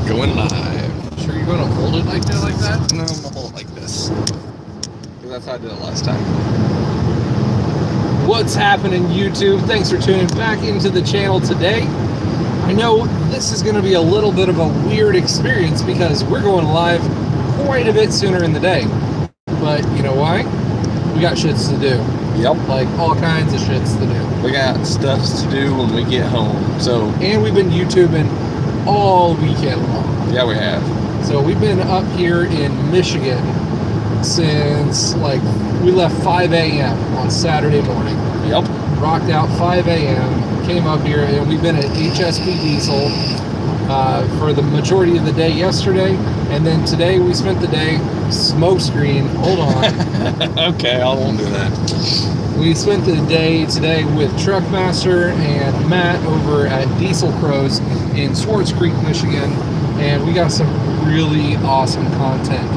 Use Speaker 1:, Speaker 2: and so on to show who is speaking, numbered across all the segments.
Speaker 1: Going live.
Speaker 2: Sure you're going to hold it like that?
Speaker 1: No, I'm going to hold it like this. Because that's how I did it last time.
Speaker 2: What's happening, YouTube? Thanks for tuning back into the channel today. I know this is going to be a little bit of a weird experience because we're going live quite a bit sooner in the day. But you know why? We got shits to do.
Speaker 1: Yep.
Speaker 2: Like all kinds of shits to do.
Speaker 1: We got stuff to do when we get home.
Speaker 2: And we've been YouTubing all weekend long.
Speaker 1: Yeah, we have.
Speaker 2: So we've been up here in Michigan since we left 5 a.m. on Saturday morning.
Speaker 1: Yep.
Speaker 2: Rocked out 5 a.m. Came up here and we've been at HSP Diesel for the majority of the day yesterday, and then today we spent the day smokescreen. Hold on.
Speaker 1: Okay, I won't do that.
Speaker 2: We spent the day today with Truckmaster and Matt over at Diesel Pros in Swartz Creek, Michigan, and we got some really awesome content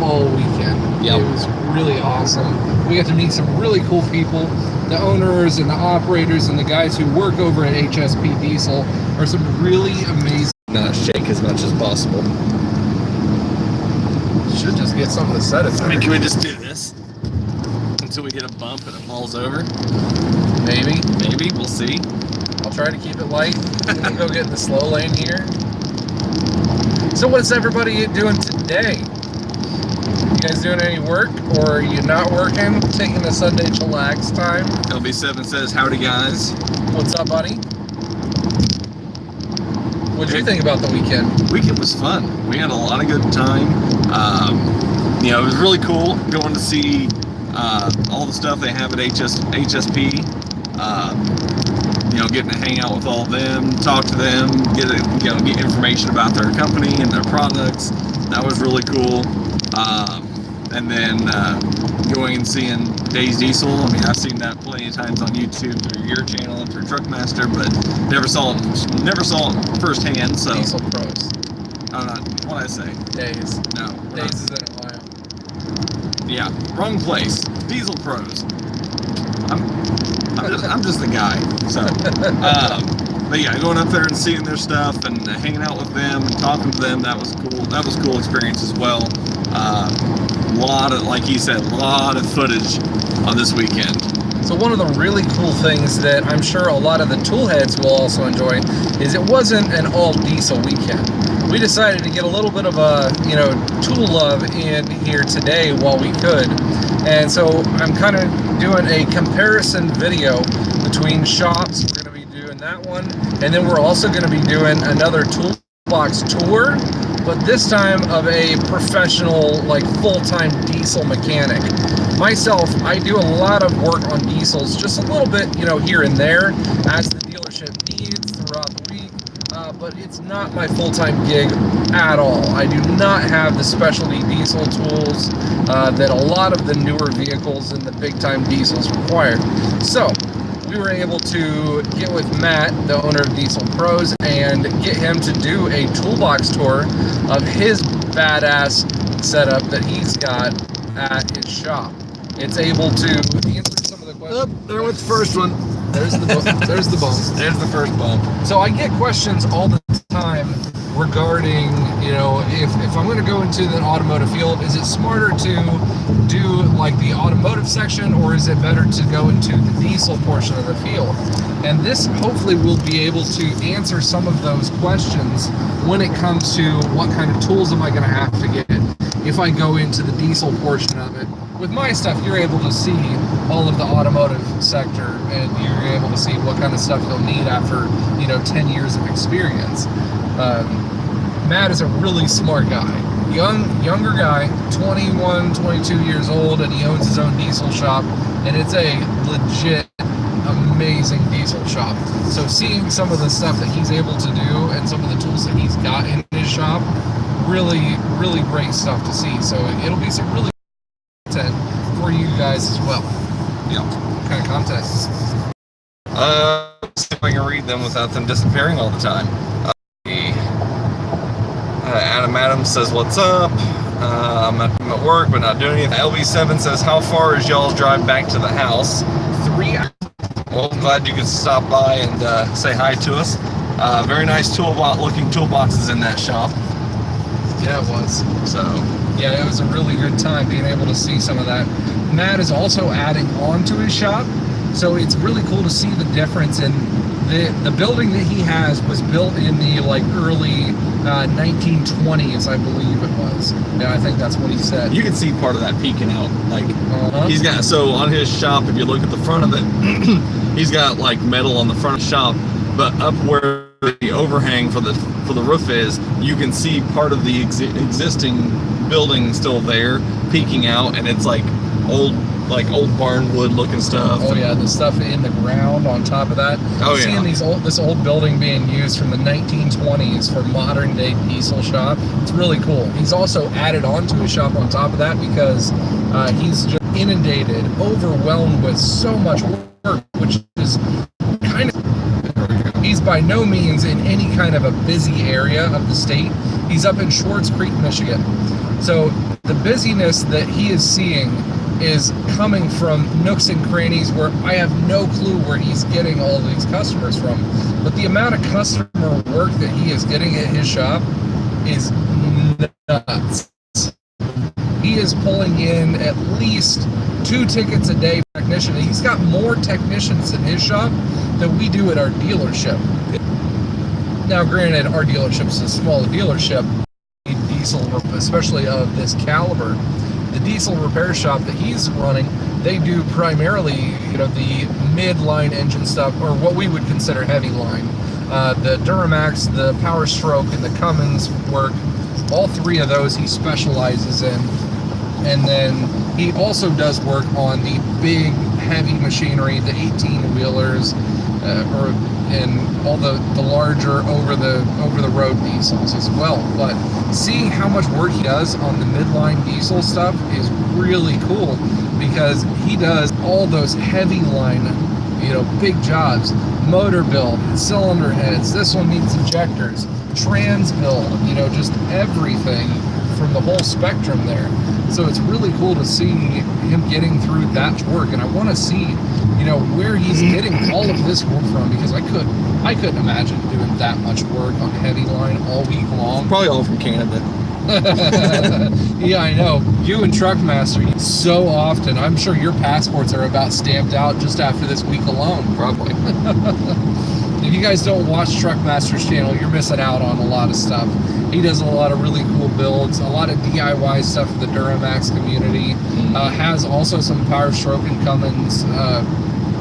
Speaker 2: all weekend.
Speaker 1: Yep.
Speaker 2: It was really awesome. We got to meet some really cool people. The owners and the operators and the guys who work over at HSP Diesel are some really amazing.
Speaker 1: Not shake as much as possible.
Speaker 2: Should just get something to set it.
Speaker 1: I mean, can we just do this until we hit a bump and it falls over?
Speaker 2: Maybe.
Speaker 1: Maybe. We'll see.
Speaker 2: I'll try to keep it light. We'll go get in the slow lane here. So what's everybody doing today? You guys doing any work, or are you not working? Taking a Sunday chillax time?
Speaker 1: LB7 says, howdy guys.
Speaker 2: What's up, buddy? What'd you think about the weekend?
Speaker 1: Weekend was fun. We had a lot of good time. It was really cool going to see all the stuff they have at HSP. Getting to hang out with all of them, talk to them, get information about their company and their products. That was really cool. And then going and seeing Days Diesel. I mean, I've seen that plenty of times on YouTube through your channel and through Truckmaster, but never saw it firsthand. So
Speaker 2: Diesel Pros.
Speaker 1: What did I say?
Speaker 2: Days.
Speaker 1: No.
Speaker 2: Days is in Ohio.
Speaker 1: Yeah, wrong place. Diesel Pros. I'm just the guy. So, but yeah, going up there and seeing their stuff and hanging out with them and talking to them, that was cool. That was a cool experience as well. Lot of, like he said, a lot of footage on this weekend.
Speaker 2: So one of the really cool things that I'm sure a lot of the tool heads will also enjoy is it wasn't an all diesel weekend. We decided to get a little bit of a, tool love in here today while we could. And so I'm kind of doing a comparison video between shops. We're going to be doing that one. And then we're also going to be doing another Toolbox tour, but this time of a professional, full-time diesel mechanic. Myself, I do a lot of work on diesels, just a little bit, here and there, as the dealership needs throughout the week, but it's not my full-time gig at all. I do not have the specialty diesel tools that a lot of the newer vehicles and the big-time diesels require. So, we were able to get with Matt, the owner of Diesel Pros, and get him to do a toolbox tour of his badass setup that he's got at his shop. It's able to answer some of the questions.
Speaker 1: Oh, there went the first one.
Speaker 2: There's the bump. There's the bump.
Speaker 1: There's the first bump.
Speaker 2: So I get questions all the time regarding, if I'm going to go into the automotive field, is it smarter to do the automotive section, or is it better to go into the diesel portion of the field? And this hopefully will be able to answer some of those questions when it comes to what kind of tools am I going to have to get if I go into the diesel portion of it. With my stuff, you're able to see all of the automotive sector, and you're able to see what kind of stuff you'll need after 10 years of experience. Matt is a really smart guy, younger guy, 21, 22 years old, and he owns his own diesel shop, and it's a legit amazing diesel shop. So seeing some of the stuff that he's able to do and some of the tools that he's got in his shop, really, really great stuff to see. So it'll be some really content for you guys as well.
Speaker 1: Yeah.
Speaker 2: What kind of content?
Speaker 1: See if I can read them without them disappearing all the time. Adam Adams says, what's up? I'm at work, but not doing anything. LB7 says, how far is y'all's drive back to the house? 3 hours. Well, I'm glad you could stop by and say hi to us. Very nice looking toolboxes in that shop.
Speaker 2: Yeah, it was.
Speaker 1: So
Speaker 2: yeah, it was a really good time being able to see some of that. Matt is also adding on to his shop, so it's really cool to see the difference in the building that he has was built in the like early 1920s, I believe it was. Yeah, I think that's what he said.
Speaker 1: you can see part of that peeking out. Like
Speaker 2: He's
Speaker 1: got, so on his shop, if you look at the front of it, he's got like metal on the front of the shop, but up where the overhang for the roof is, you can see part of the existing building still there peeking out, and it's like old barn wood looking stuff.
Speaker 2: Oh yeah, the stuff in the ground on top of that.
Speaker 1: Oh yeah.
Speaker 2: Seeing this old building being used from the 1920s for modern day diesel shop, it's really cool. He's also added on to his shop on top of that because he's just inundated, overwhelmed with so much work, which is kind of, he's by no means in any kind of a busy area of the state. He's up in Schwartz Creek, Michigan. So the busyness that he is seeing is coming from nooks and crannies where I have no clue where he's getting all these customers from. But the amount of customer work that he is getting at his shop is nuts. He is pulling in at least 2 tickets a day per technician. He's got more technicians in his shop than we do at our dealership. Now, granted, our dealership is a small dealership. Diesel, especially of this caliber, the diesel repair shop that he's running, they do primarily, the mid-line engine stuff, or what we would consider heavy line. The Duramax, the Power Stroke, and the Cummins work. All 3 of those he specializes in. And then he also does work on the big, heavy machinery, the 18-wheelers, and all the larger over-the-road diesels as well. But seeing how much work he does on the midline diesel stuff is really cool, because he does all those heavy line, big jobs, motor build, cylinder heads, this one needs injectors, trans build, just everything from the whole spectrum there. So it's really cool to see him getting through that work, and I want to see where he's getting all of this work from, because I couldn't imagine doing that much work on heavy line all week long.
Speaker 1: Probably all from Canada.
Speaker 2: Yeah, I know. You and Truckmaster so often. I'm sure your passports are about stamped out just after this week alone.
Speaker 1: Probably.
Speaker 2: If you guys don't watch Truckmaster's channel, you're missing out on a lot of stuff. He does a lot of really cool builds, a lot of DIY stuff for the Duramax community. Has also some Power Stroke and Cummins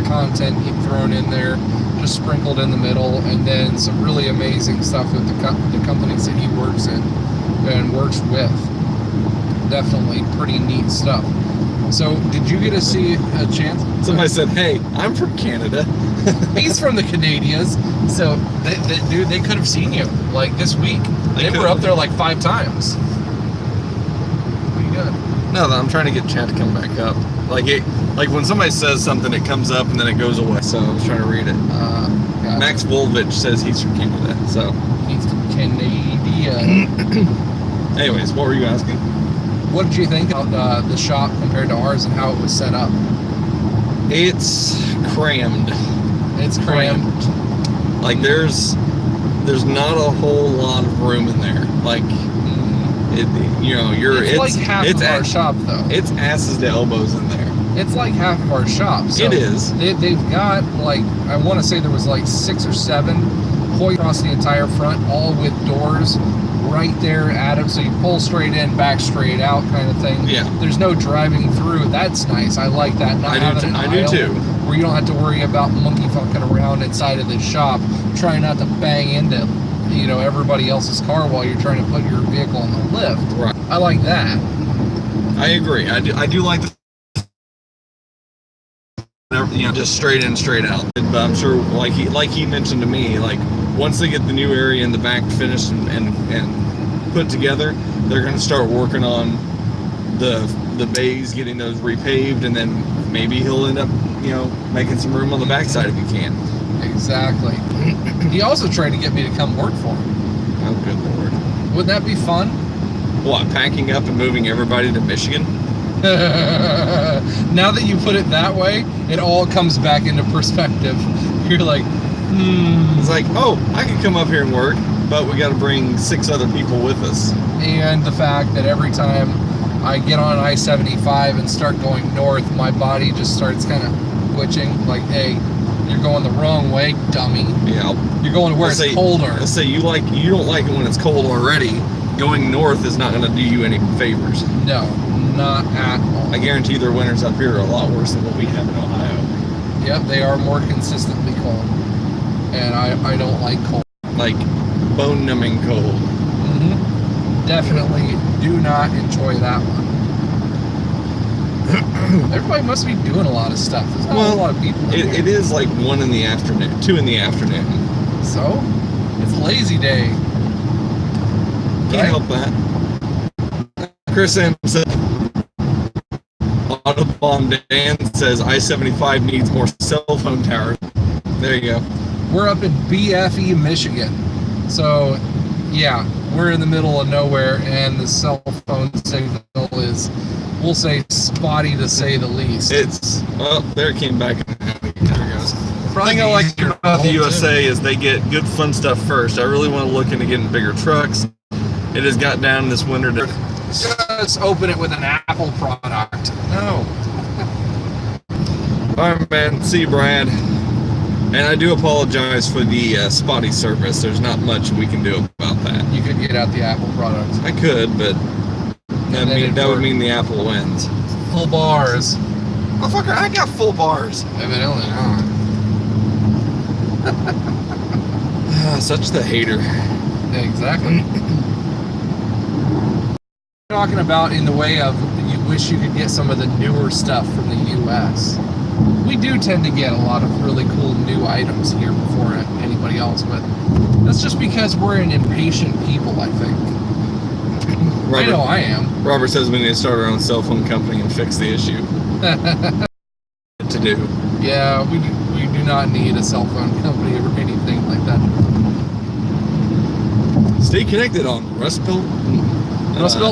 Speaker 2: content thrown in there, just sprinkled in the middle, and then some really amazing stuff with the companies that he works in and works with. Definitely pretty neat stuff. So, did you get to see a chance?
Speaker 1: Somebody said, "Hey, I'm from Canada."
Speaker 2: He's from the Canadians, so they could have seen you like this week. They were up there like 5 times. Pretty good.
Speaker 1: No, I'm trying to get chat to come back up. Like when somebody says something, it comes up and then it goes away. So I was trying to read it.
Speaker 2: Gotcha.
Speaker 1: Max Wolvich says he's from Canada. So
Speaker 2: he's Canadian.
Speaker 1: Anyways, what were you asking?
Speaker 2: What did you think of the shop compared to ours and how it was set up?
Speaker 1: It's crammed.
Speaker 2: It's crammed.
Speaker 1: Like there's not a whole lot of room in there. Like it's
Speaker 2: like half of our shop though.
Speaker 1: It's asses to elbows in there.
Speaker 2: It's like half of our shop. So
Speaker 1: it is.
Speaker 2: They've got like, I want to say there was like 6 or 7 hoist across the entire front, all with doors right there at them, so you pull straight in, back straight out kind of thing.
Speaker 1: Yeah.
Speaker 2: There's no driving through. That's nice. I like that.
Speaker 1: I do too.
Speaker 2: Where you don't have to worry about monkey fucking around inside of the shop, trying not to bang into everybody else's car while you're trying to put your vehicle on the lift.
Speaker 1: Right.
Speaker 2: I like that.
Speaker 1: I agree. I do like just straight in, straight out. But I'm sure, like he mentioned to me, like once they get the new area in the back finished and put together, they're going to start working on the bays, getting those repaved, and then maybe he'll end up, making some room on the backside if he can.
Speaker 2: Exactly. He also tried to get me to come work for him.
Speaker 1: Oh, good Lord.
Speaker 2: Wouldn't that be fun?
Speaker 1: What, packing up and moving everybody to Michigan?
Speaker 2: Now that you put it that way, it all comes back into perspective. You're like,
Speaker 1: It's like, oh, I can come up here and work, but we got to bring 6 other people with us.
Speaker 2: And the fact that every time I get on I-75 and start going north, my body just starts kind of twitching. Like, hey, you're going the wrong way, dummy.
Speaker 1: Yeah.
Speaker 2: You're going to where it's colder.
Speaker 1: Let's say you don't like it when it's cold already. Going north is not going to do you any favors.
Speaker 2: No, not at all.
Speaker 1: I guarantee their winters up here are a lot worse than what we have in Ohio.
Speaker 2: Yep, they are more consistently cold. And I don't like cold.
Speaker 1: Like bone-numbing cold.
Speaker 2: Definitely do not enjoy that one. Everybody must be doing a lot of stuff. There's not a lot of people in here.
Speaker 1: It is like 1 in the afternoon, 2 in the afternoon.
Speaker 2: So, it's a lazy day.
Speaker 1: Can't help that. Chris M said, Audubon Dan says I-75 needs more cell phone towers. There you go.
Speaker 2: We're up in BFE, Michigan. So, yeah, we're in the middle of nowhere, and the cell phone signal is, we'll say, spotty to say the least.
Speaker 1: It's, well, there it came back. There it goes. The thing I like about the USA is they get good fun stuff first. I really want to look into getting bigger trucks. It has got down this winter to...
Speaker 2: Just open it with an Apple product. No.
Speaker 1: Alright, man. See you, Brad. And I do apologize for the spotty service. There's not much we can do about that.
Speaker 2: You could get out the Apple product.
Speaker 1: I could, but that would mean the Apple wins.
Speaker 2: Full bars.
Speaker 1: Motherfucker, I got full bars.
Speaker 2: Evidently not.
Speaker 1: Such the hater.
Speaker 2: Exactly. Talking about in the way of you wish you could get some of the newer stuff from the US. We do tend to get a lot of really cool new items here before anybody else, but that's just because we're an impatient people, I think. I know I am.
Speaker 1: Robert says we need to start our own cell phone company and fix the issue. To do.
Speaker 2: Yeah, we do not need a cell phone company or anything like that.
Speaker 1: Stay connected on Rust Belt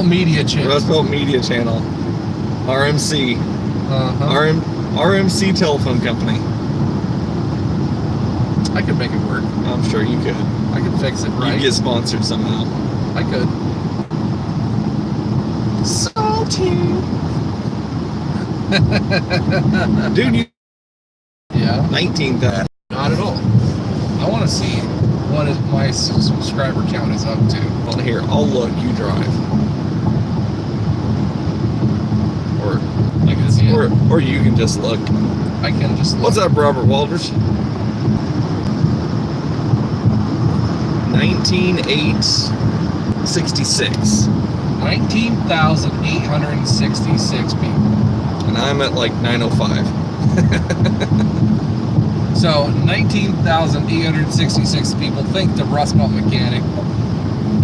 Speaker 2: Media Channel.
Speaker 1: Rust Belt Media Channel. RMC. RMC Telephone Company.
Speaker 2: I could make it work.
Speaker 1: I'm sure you could.
Speaker 2: I could fix it right.
Speaker 1: You'd get sponsored somehow.
Speaker 2: I could. Salty.
Speaker 1: Dude, you...
Speaker 2: Yeah.
Speaker 1: 19,000.
Speaker 2: Not at all. I want to see what my subscriber count is up to.
Speaker 1: On here, I'll look, you drive. Or you can just look.
Speaker 2: I can just look.
Speaker 1: What's up, Robert Walters? 19,866.
Speaker 2: 19,866 people.
Speaker 1: And I'm at like 905.
Speaker 2: So 19,866 people think the Rust Belt mechanic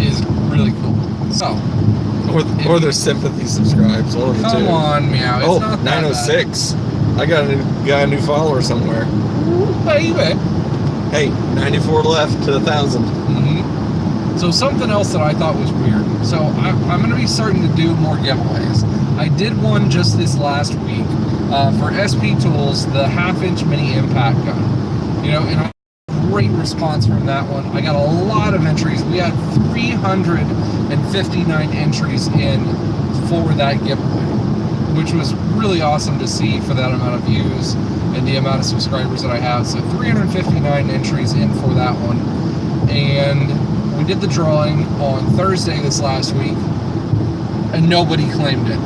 Speaker 2: is really cool. So,
Speaker 1: or their sympathy subscribes. One of the two.
Speaker 2: Come on, meow. It's not
Speaker 1: 906. I got a new follower somewhere.
Speaker 2: Baby.
Speaker 1: Hey, 94 left to 1,000.
Speaker 2: So something else that I thought was weird. So I'm going to be starting to do more giveaways. I did one just this last week for SP Tools, the 1/2-inch mini impact gun. You know, and great response from that one. I got a lot of entries. We had 359 entries in for that giveaway, which was really awesome to see for that amount of views and the amount of subscribers that I have. So 359 entries in for that one. And we did the drawing on Thursday this last week, and nobody claimed it.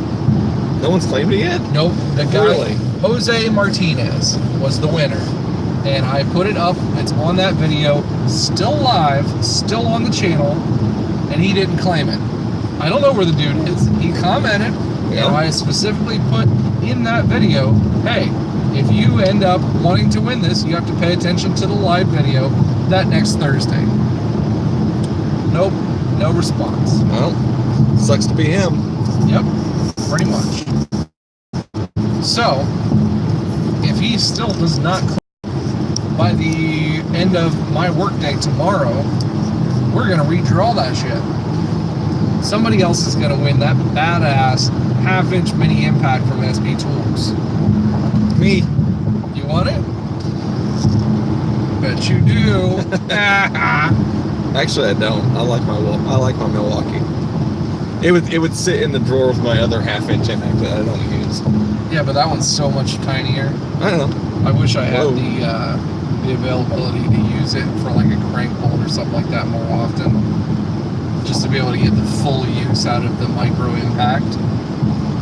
Speaker 1: No one's claimed it yet?
Speaker 2: Nope. The guy,
Speaker 1: really?
Speaker 2: Jose Martinez, was the winner. And I put it up. It's on that video, still live, still on the channel, and he didn't claim it. I don't know where the dude is. He commented, and I specifically put in that video, hey, if you end up wanting to win this, you have to pay attention to the live video that next Thursday. Nope, no response.
Speaker 1: Well, sucks to be him.
Speaker 2: Yep, pretty much. So, if he still does not claim by the end of my workday tomorrow, we're going to redraw that shit. Somebody else is going to win that badass 1/2-inch mini impact from SP Tools.
Speaker 1: Me.
Speaker 2: You want it? Bet you do.
Speaker 1: Actually, I don't. I like my Milwaukee. It would sit in the drawer with my other half-inch impact that I don't use.
Speaker 2: Yeah, but that one's so much tinier.
Speaker 1: I don't know.
Speaker 2: I wish I had the availability to use it for like a crank bolt or something like that more often, just to be able to get the full use out of the micro impact.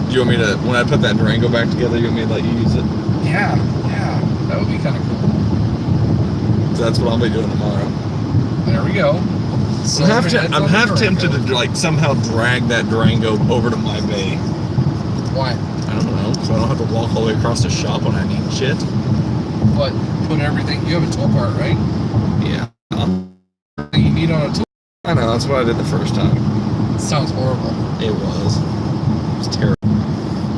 Speaker 1: Do you want me to, when I put that Durango back together, you want me to let you use it?
Speaker 2: Yeah, that would be kind of cool.
Speaker 1: So that's what I'll be doing tomorrow.
Speaker 2: There we go. So
Speaker 1: I'm half tempted to like somehow drag that Durango over to my bay.
Speaker 2: Why?
Speaker 1: I don't know, so I don't have to walk all the way across the shop when I need shit.
Speaker 2: But put everything. You have a tool cart, right?
Speaker 1: Yeah.
Speaker 2: You need on a tool.
Speaker 1: I know, that's what I did the first time.
Speaker 2: It sounds horrible.
Speaker 1: It was terrible.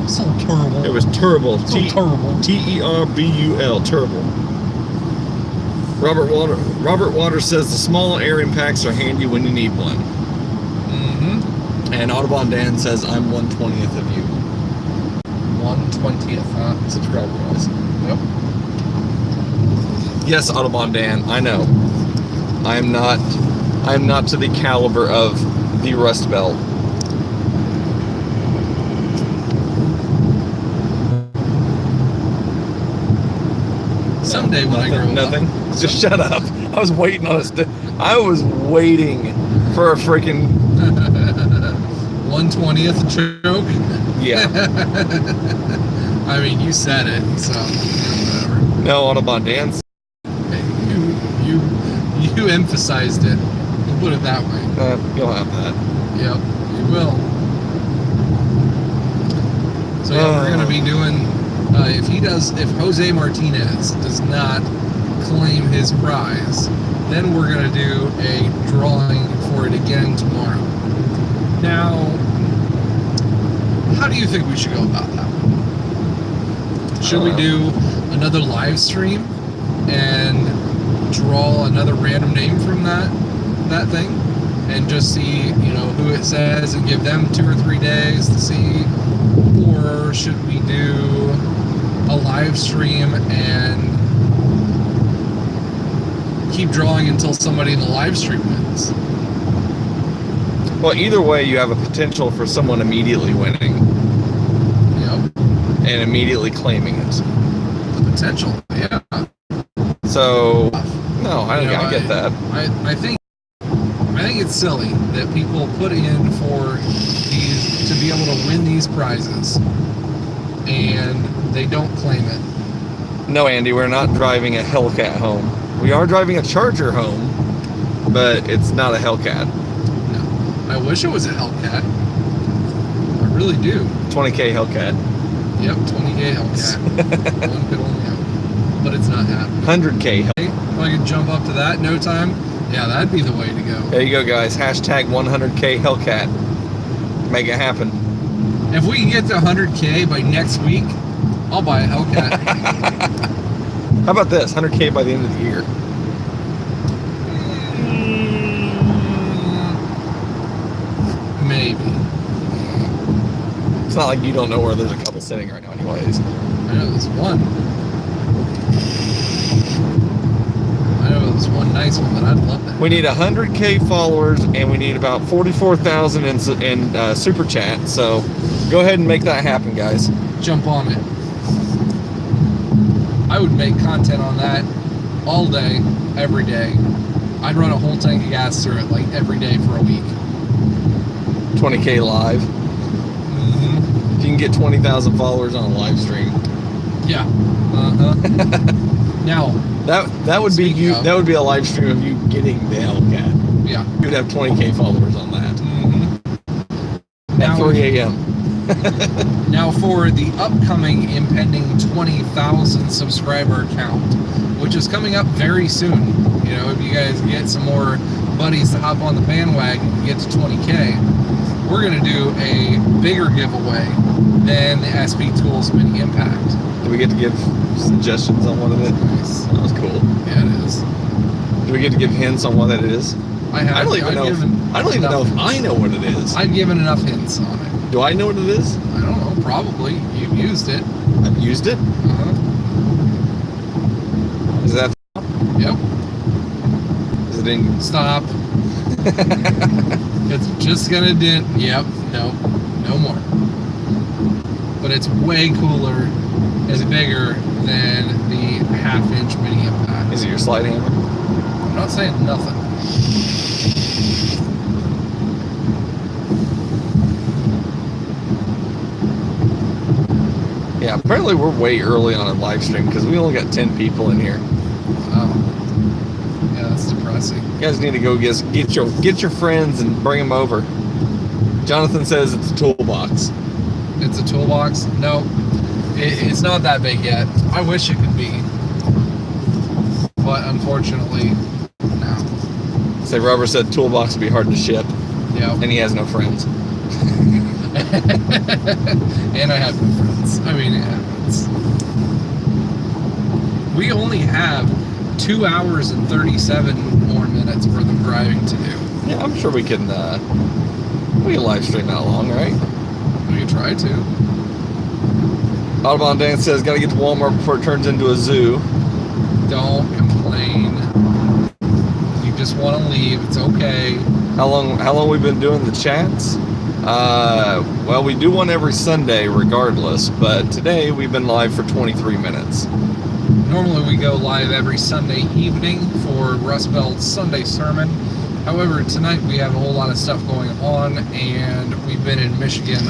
Speaker 2: So terrible.
Speaker 1: It was terrible.
Speaker 2: So terrible.
Speaker 1: T-E-R-B-U-L. Terrible. Robert Waters says the small air impacts are handy when you need one.
Speaker 2: Mm-hmm.
Speaker 1: And Audubon Dan says I'm 1/20th of you.
Speaker 2: 1/20th, huh?
Speaker 1: Subscriber wise.
Speaker 2: Yep.
Speaker 1: Yes, Audubon Dan, I know. I am not to the caliber of the Rust Belt.
Speaker 2: Someday when I grow up.
Speaker 1: Nothing. Just shut up. I was waiting on us. I was waiting for a freaking
Speaker 2: 1/20th joke.
Speaker 1: Yeah.
Speaker 2: I mean, you said it, so whatever.
Speaker 1: No, Audubon Dan.
Speaker 2: You emphasized it. We'll put it that way.
Speaker 1: You'll have that.
Speaker 2: Yep, you will. So yeah, we're gonna be doing. If Jose Martinez does not claim his prize, then we're gonna do a drawing for it again tomorrow. Now, how do you think we should go about that? Should we do another live stream and draw another random name from that thing, and just see who it says and give them 2 or 3 days to see, or should we do a live stream and keep drawing until somebody in the live stream wins?
Speaker 1: Well, either way, you have a potential for someone immediately winning.
Speaker 2: Yep.
Speaker 1: And immediately claiming it.
Speaker 2: The potential, yeah.
Speaker 1: So, no, I get that.
Speaker 2: I think it's silly that people put in for these to be able to win these prizes and they don't claim it.
Speaker 1: No, Andy, we're not driving a Hellcat home. We are driving a Charger home, but it's not a Hellcat.
Speaker 2: No. I wish it was a Hellcat. I really do.
Speaker 1: 20K Hellcat.
Speaker 2: Yep, 20K Hellcat. One could only hope. But it's not happening.
Speaker 1: 100K Hellcat.
Speaker 2: If I could jump up to that in no time, yeah, that'd be the way to go.
Speaker 1: There you go, guys. Hashtag 100K Hellcat. Make it happen.
Speaker 2: If we can get to 100K by next week, I'll buy a Hellcat.
Speaker 1: How about this? 100K by the end of the year.
Speaker 2: Maybe.
Speaker 1: It's not like you don't know where there's a couple sitting right now anyways.
Speaker 2: I know there's one. I know there's one nice one that I'd love that.
Speaker 1: We need 100K followers, and we need about 44,000 in super chat. So go ahead and make that happen, guys.
Speaker 2: Jump on it. I would make content on that all day, every day. I'd run a whole tank of gas through it like every day for a week.
Speaker 1: 20K live.
Speaker 2: Mm-hmm.
Speaker 1: You can get 20,000 followers on a live stream.
Speaker 2: Yeah. Uh-huh. Now,
Speaker 1: that would be you.
Speaker 2: Of,
Speaker 1: that would be a live stream of you getting the Hellcat.
Speaker 2: Yeah.
Speaker 1: You'd have 20K followers on that.
Speaker 2: Mm-hmm.
Speaker 1: At 3 a.m.
Speaker 2: Now for the upcoming impending 20,000 subscriber count, which is coming up very soon. If you guys get some more buddies to hop on the bandwagon and get to 20K, we're going to do a bigger giveaway than the SP Tools Mini Impact.
Speaker 1: Do we get to give suggestions on what it is?
Speaker 2: Nice.
Speaker 1: That was cool.
Speaker 2: Yeah, it is.
Speaker 1: Do we get to give hints on what it is?
Speaker 2: I don't even know if
Speaker 1: I know what it is.
Speaker 2: I've given enough hints on it.
Speaker 1: Do I know what it is?
Speaker 2: I don't know. Probably. You've used it.
Speaker 1: I've used it?
Speaker 2: Uh-huh.
Speaker 1: Is that?
Speaker 2: Yep.
Speaker 1: ding.
Speaker 2: Stop. It's just gonna dent. Yep. No. No more. But it's way cooler and bigger than the 1/2-inch mini impact.
Speaker 1: Is it your slide hammer?
Speaker 2: I'm not saying nothing.
Speaker 1: Yeah, apparently we're way early on a live stream because we only got 10 people in here.
Speaker 2: Oh. Yeah, that's depressing.
Speaker 1: You guys need to go get your friends and bring them over. Jonathan says it's a toolbox.
Speaker 2: It's a toolbox? No. It's not that big yet. I wish it could be. But unfortunately, no.
Speaker 1: Say Robert said toolbox would be hard to ship.
Speaker 2: Yeah.
Speaker 1: And he has no friends.
Speaker 2: And I have no friends. I mean, it happens. We only have 2 hours and 37 more minutes worth of driving to do.
Speaker 1: Yeah, I'm sure we can live stream that long, right?
Speaker 2: We could try to.
Speaker 1: Audubon Dan says, gotta get to Walmart before it turns into a zoo.
Speaker 2: Don't complain. You just want to leave. It's okay.
Speaker 1: How long we been doing the chats? Well, we do one every Sunday regardless, but today we've been live for 23 minutes.
Speaker 2: Normally we go live every Sunday evening for Rust Belt's Sunday sermon. However, tonight we have a whole lot of stuff going on, and we've been in Michigan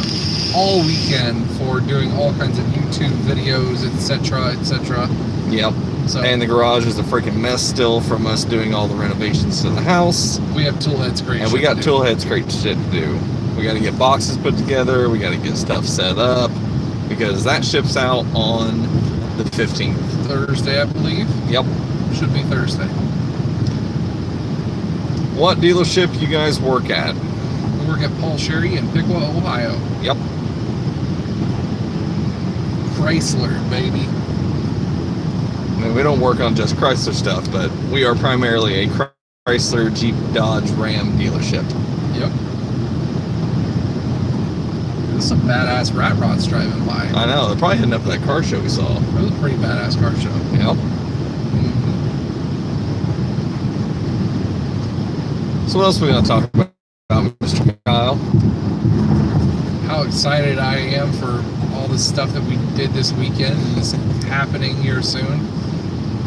Speaker 2: all weekend for doing all kinds of YouTube videos, etc., etc.
Speaker 1: Yep. So, and the garage is a freaking mess still from us doing all the renovations to the house.
Speaker 2: We have Toolhead's great shit
Speaker 1: and we got Toolhead's great shit to do. We got to get boxes put together. We got to get stuff set up because that ships out on the 15th.
Speaker 2: Thursday, I believe.
Speaker 1: Yep.
Speaker 2: Should be Thursday.
Speaker 1: What dealership you guys work at?
Speaker 2: We work at Paul Sherry in Piqua, Ohio.
Speaker 1: Yep.
Speaker 2: Chrysler, baby.
Speaker 1: I mean, we don't work on just Chrysler stuff, but we are primarily a Chrysler, Jeep, Dodge, Ram dealership.
Speaker 2: Yep. There's some badass rat rods driving by.
Speaker 1: I know. They're probably heading up to that car show we saw.
Speaker 2: It was a pretty badass car show.
Speaker 1: Yep.
Speaker 2: Mm-hmm.
Speaker 1: So what else are we going to talk about, Mr. Kyle?
Speaker 2: How excited I am for all the stuff that we did this weekend and is happening here soon.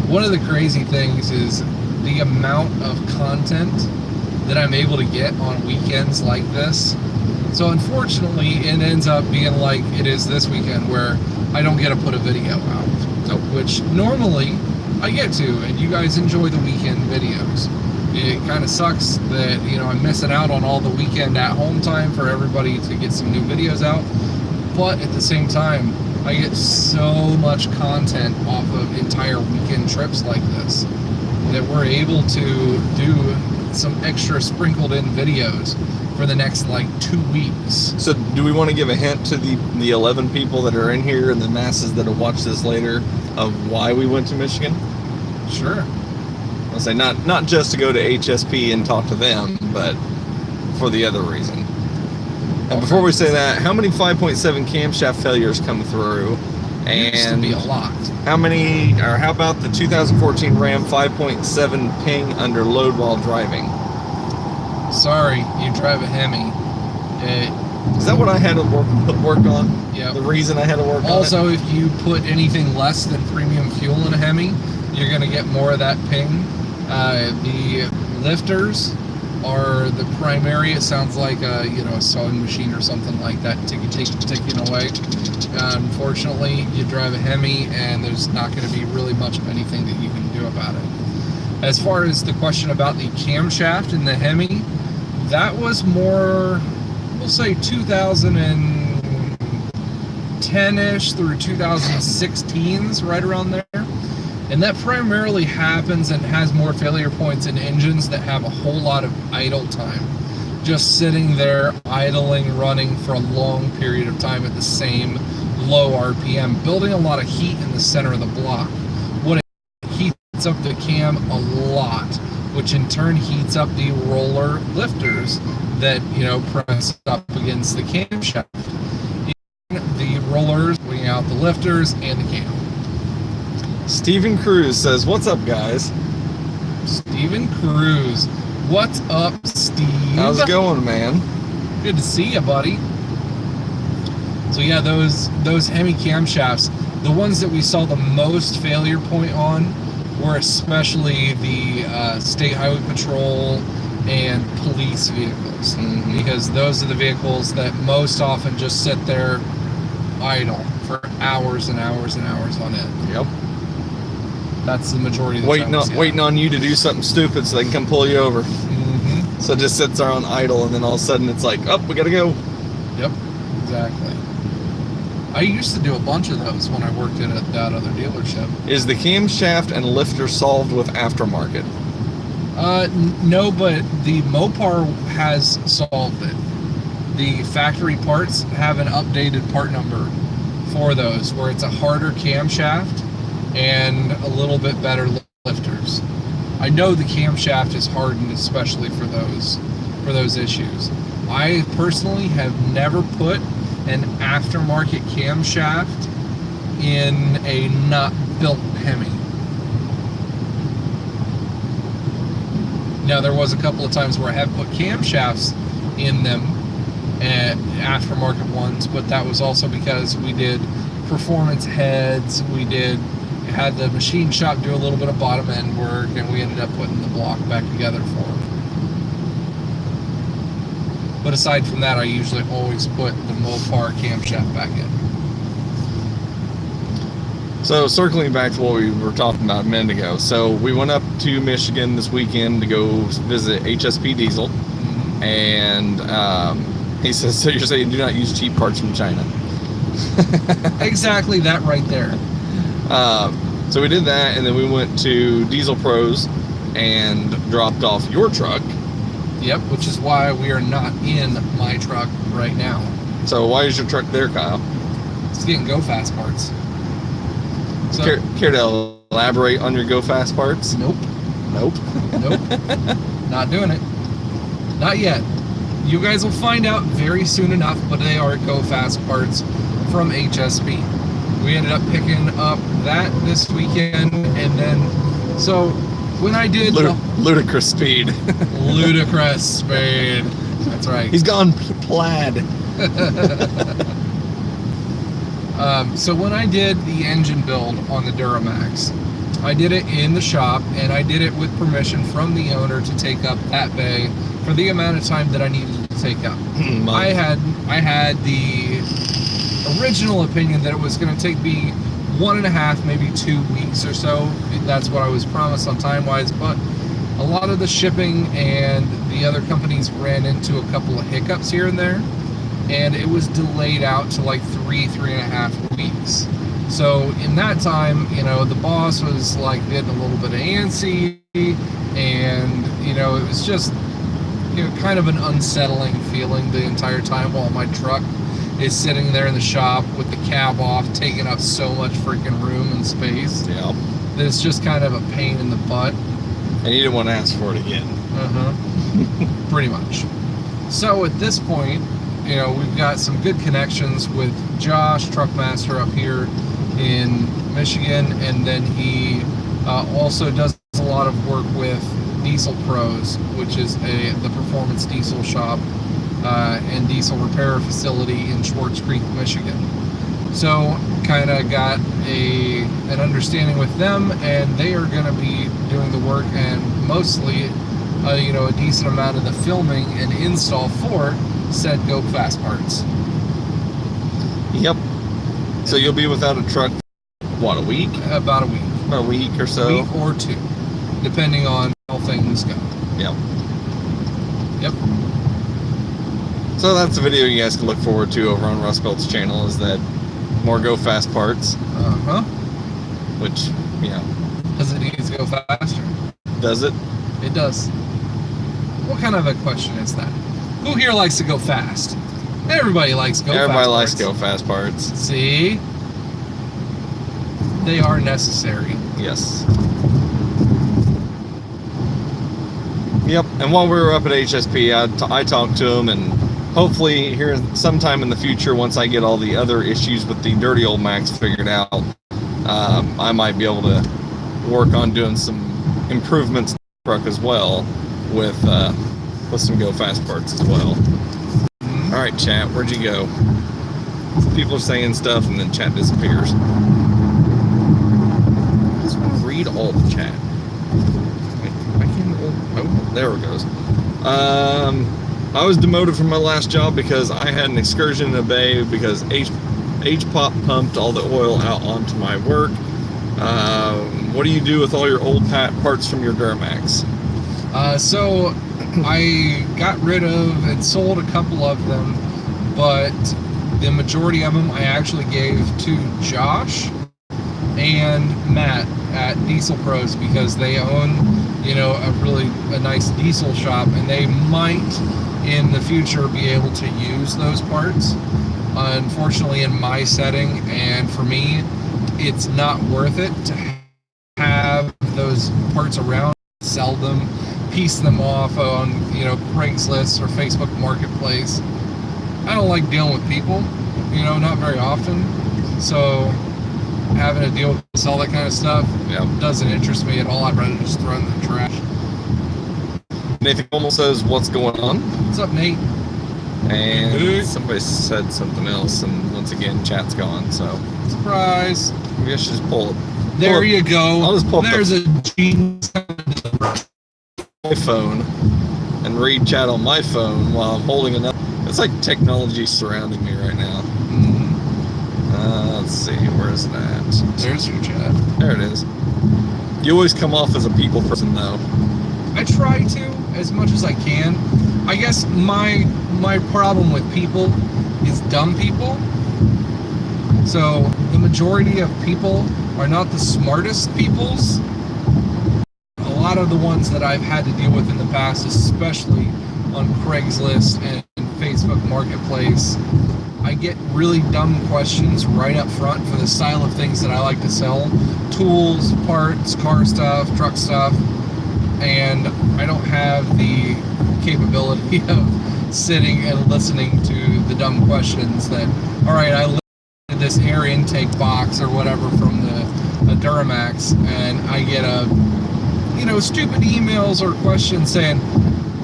Speaker 2: One of the crazy things is the amount of content that I'm able to get on weekends like this. So unfortunately, it ends up being like it is this weekend where I don't get to put a video out, which normally I get to, and you guys enjoy the weekend videos. It kind of sucks that, I'm missing out on all the weekend at home time for everybody to get some new videos out. But at the same time, I get so much content off of entire weekend trips like this that we're able to do some extra sprinkled in videos for the next 2 weeks.
Speaker 1: So do we want to give a hint to the 11 people that are in here and the masses that will watch this later of why we went to Michigan?
Speaker 2: Sure.
Speaker 1: I'll say not just to go to HSP and talk to them, but for the other reason. And before we say that, how many 5.7 camshaft failures come through? And
Speaker 2: used to be a lot.
Speaker 1: How about the 2014 Ram 5.7 ping under load while driving?
Speaker 2: Sorry, you drive a Hemi.
Speaker 1: Is that what I had to work on?
Speaker 2: Yeah.
Speaker 1: The reason I had to work on it?
Speaker 2: Also, if you put anything less than premium fuel in a Hemi, you're going to get more of that ping. The lifters are the primary. It sounds like a sewing machine or something like that, ticking away. Unfortunately, you drive a Hemi, and there's not going to be really much of anything that you can do about it. As far as the question about the camshaft in the Hemi, that was more, we'll say 2010-ish through 2016s, right around there. And that primarily happens and has more failure points in engines that have a whole lot of idle time. Just sitting there, idling, running for a long period of time at the same low RPM, building a lot of heat in the center of the block. What it heats up the cam a lot, which in turn heats up the roller lifters that, press up against the camshaft. The rollers, weighing out the lifters and the cam.
Speaker 1: Stephen Cruz says, "What's up, guys?"
Speaker 2: Steven Cruz. What's up, Steve?
Speaker 1: How's it going, man?
Speaker 2: Good to see you, buddy. So yeah, those Hemi camshafts, the ones that we saw the most failure point on were especially the State Highway Patrol and police vehicles, because those are the vehicles that most often just sit there idle for hours and hours and hours on end.
Speaker 1: Yep.
Speaker 2: That's the majority of the time.
Speaker 1: Waiting on you to do something stupid so they can come pull you over. So it just sits there on idle, and then all of a sudden it's like, oh, we gotta go.
Speaker 2: Yep, exactly. I used to do a bunch of those when I worked at that other dealership.
Speaker 1: Is the camshaft and lifter solved with aftermarket?
Speaker 2: No, but the Mopar has solved it. The factory parts have an updated part number for those, where it's a harder camshaft and a little bit better lifters. I know the camshaft is hardened especially for those issues. I personally have never put an aftermarket camshaft in a not built Hemi. Now, there was a couple of times where I have put camshafts in them, aftermarket ones, but that was also because we did performance heads, we had the machine shop do a little bit of bottom end work, and we ended up putting the block back together for them. But aside from that, I usually always put the Mopar camshaft back in.
Speaker 1: So circling back to what we were talking about a minute ago. So we went up to Michigan this weekend to go visit HSP Diesel. And he says, so you're saying do not use cheap parts from China?
Speaker 2: Exactly that right there.
Speaker 1: So we did that, and then we went to Diesel Pros and dropped off your truck.
Speaker 2: Yep, which is why we are not in my truck right now.
Speaker 1: So why is your truck there, Kyle?
Speaker 2: It's getting Go Fast parts. So,
Speaker 1: care to elaborate on your Go Fast parts?
Speaker 2: Nope.
Speaker 1: Nope.
Speaker 2: Not doing it. Not yet. You guys will find out very soon enough, but they are Go Fast parts from HSP. We ended up picking up that this weekend, and then, so when I did
Speaker 1: ludicrous speed.
Speaker 2: Ludicrous speed. That's right.
Speaker 1: He's gone plaid.
Speaker 2: So when I did the engine build on the Duramax, I did it in the shop, and I did it with permission from the owner to take up that bay for the amount of time that I needed to take up. I had the original opinion that it was going to take me 1.5, maybe 2 weeks or so. That's what I was promised on time-wise, but a lot of the shipping and the other companies ran into a couple of hiccups here and there, and it was delayed out to like 3.5 weeks. So in that time, you know, the boss was like getting a little bit antsy, and you know, it was just, you know, kind of an unsettling feeling the entire time while my truck is sitting there in the shop with the cab off, taking up so much freaking room and space.
Speaker 1: Yeah.
Speaker 2: That it's just kind of a pain in the butt.
Speaker 1: And you didn't want to ask for it again.
Speaker 2: Pretty much. So at this point, you know, we've got some good connections with Josh, Truckmaster up here in Michigan, and then he also does a lot of work with Diesel Pros, which is the performance diesel shop and diesel repair facility in Schwartz Creek, Michigan. So kind of got an understanding with them, and they are going to be doing the work and mostly you know, a decent amount of the filming and install for said Go Fast parts.
Speaker 1: Yep. So you'll be without a truck, what, a week?
Speaker 2: About a week.
Speaker 1: About a week or so?
Speaker 2: A week or two, depending on how things go.
Speaker 1: Yep.
Speaker 2: Yep.
Speaker 1: So that's a video you guys can look forward to over on Russ Belt's channel, is that more Go Fast parts. Which, yeah.
Speaker 2: Does it need to go faster?
Speaker 1: Does it?
Speaker 2: It does. What kind of a question is that? Who here likes to go fast? Everybody likes Go Fast parts.
Speaker 1: Everybody likes Go Fast parts.
Speaker 2: See? They are necessary.
Speaker 1: Yes. Yep. And while we were up at HSP, I talked to him, and hopefully here sometime in the future, once I get all the other issues with the dirty old Max figured out, I might be able to work on doing some improvements truck as well with some Go Fast parts as well. All right, chat, where'd you go? People are saying stuff and then chat disappears. I just want to read all the chat. I can't. Oh, there it goes. I was demoted from my last job because I had an excursion in a bay because H-Pop pumped all the oil out onto my work. What do you do with all your old parts from your Duramax?
Speaker 2: So I got rid of and sold a couple of them, but the majority of them I actually gave to Josh and Matt at Diesel Pros because they own, a nice diesel shop, and they might in the future be able to use those parts. Unfortunately, in my setting and for me, it's not worth it to have those parts around, sell them, piece them off on Craigslist or Facebook Marketplace. I don't like dealing with people, not very often. So having to deal with all that kind of stuff doesn't interest me at all. I'd rather just throw it in the trash.
Speaker 1: Nathan almost says, "What's going on?"
Speaker 2: What's up, Nate?
Speaker 1: And somebody said something else, and once again, chat's gone. So
Speaker 2: surprise.
Speaker 1: Maybe I should just pull it.
Speaker 2: There you go.
Speaker 1: I'll just pull
Speaker 2: There's a genius.
Speaker 1: My phone and read chat on my phone while I'm holding another. It's like technology surrounding me right now. Let's see, where is it at?
Speaker 2: There's your chat.
Speaker 1: There it is. You always come off as a people person, though.
Speaker 2: I try to as much as I can. I guess my problem with people is dumb people. So the majority of people are not the smartest peoples. A lot of the ones that I've had to deal with in the past, especially on Craigslist and Facebook Marketplace, I get really dumb questions right up front for the style of things that I like to sell. Tools, parts, car stuff, truck stuff. And I don't have the capability of sitting and listening to the dumb questions that, all right, I listed this air intake box or whatever from the Duramax, and I get stupid emails or questions saying,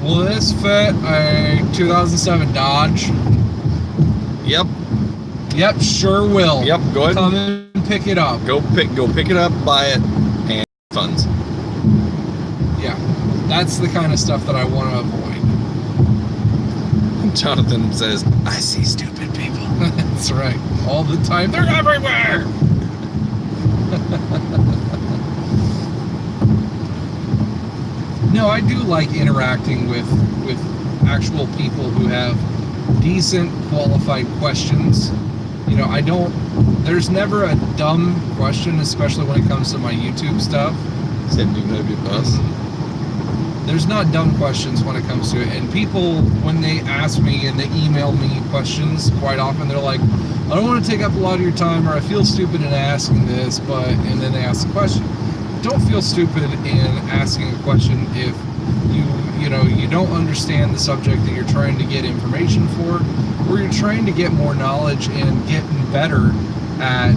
Speaker 2: will this fit a 2007 Dodge? Yep, sure will.
Speaker 1: Yep, go ahead.
Speaker 2: Come and pick it up.
Speaker 1: Go pick it up, buy it, and funds.
Speaker 2: Yeah, that's the kind of stuff that I want to avoid.
Speaker 1: Jonathan says, I see stupid people.
Speaker 2: That's right. All the time. They're everywhere. No, I do like interacting with actual people who have decent, qualified questions. There's never a dumb question, especially when it comes to my YouTube stuff.
Speaker 1: Send you maybe a bus.
Speaker 2: There's not dumb questions when it comes to it. And people, when they ask me and they email me questions, quite often they're like, I don't want to take up a lot of your time, or I feel stupid in asking this, and then they ask the question. Don't feel stupid in asking a question if you don't understand the subject that you're trying to get information for, or you're trying to get more knowledge and getting better at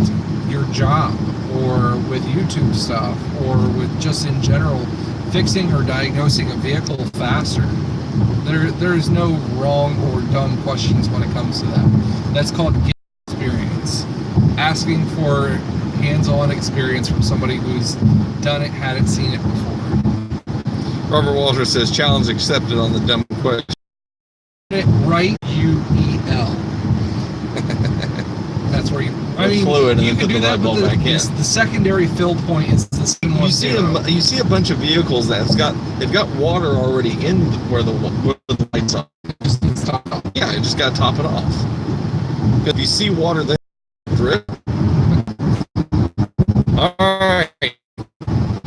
Speaker 2: your job, or with YouTube stuff, or with just in general fixing or diagnosing a vehicle faster. There is no wrong or dumb questions when it comes to that. That's called experience. Asking for hands-on experience from somebody who's done it, had it, seen it before.
Speaker 1: Robert Walter says, challenge accepted on the dumb question.
Speaker 2: Right, UEL. That's where you.
Speaker 1: Fluid and
Speaker 2: you
Speaker 1: then
Speaker 2: can
Speaker 1: put
Speaker 2: do
Speaker 1: the
Speaker 2: that,
Speaker 1: light bulb
Speaker 2: but
Speaker 1: back in.
Speaker 2: the secondary fill point is the same one.
Speaker 1: You see a bunch of vehicles they've got water already in where the lights are. Yeah, you just got to top it off. Because if you see water there, drip. All right.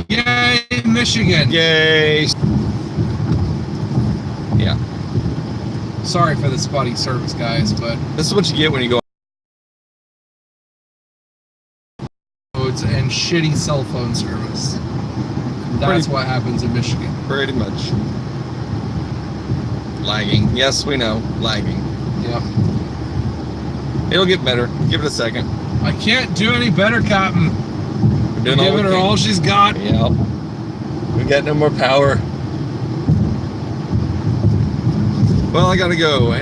Speaker 2: Yay, Michigan.
Speaker 1: Yay. Yeah.
Speaker 2: Sorry for the spotty service, guys, but
Speaker 1: this is what you get when you go.
Speaker 2: And shitty cell phone service. That's what happens in Michigan.
Speaker 1: Pretty much. Lagging. Yes, we know. Lagging.
Speaker 2: Yep.
Speaker 1: It'll get better. Give it a second.
Speaker 2: I can't do any better, Cotton.
Speaker 1: We're
Speaker 2: giving her all she's got.
Speaker 1: Yep. We got no more power. Well, I gotta go.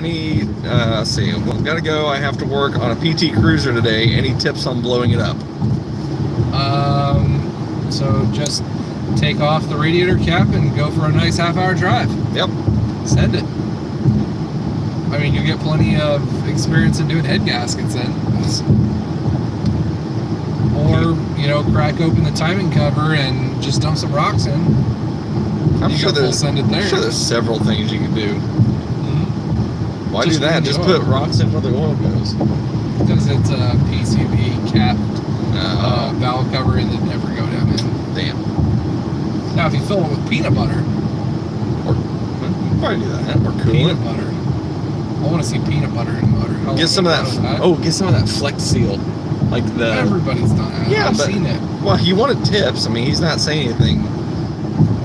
Speaker 1: Let's see. Well, gotta go. I have to work on a PT Cruiser today. Any tips on blowing it up?
Speaker 2: So just take off the radiator cap and go for a nice half-hour drive.
Speaker 1: Yep.
Speaker 2: Send it. I mean, you get plenty of experience in doing head gaskets then. Or, you know, crack open the timing cover and just dump some rocks in.
Speaker 1: I'm sure there's several things you can do.
Speaker 2: Mm-hmm.
Speaker 1: Why do that? Just put rocks in where the oil goes.
Speaker 2: Because it's a PCV capped valve cover and they never go down in.
Speaker 1: Damn.
Speaker 2: Now, if you fill it with peanut butter,
Speaker 1: or you can probably do that. Or coolant.
Speaker 2: Peanut butter. I want to see peanut butter in the motor.
Speaker 1: Get some of that. Oh, get some of that Flex Seal. Like the.
Speaker 2: Everybody's done it.
Speaker 1: Yeah,
Speaker 2: I've seen it.
Speaker 1: Well, he wanted tips. I mean, he's not saying anything.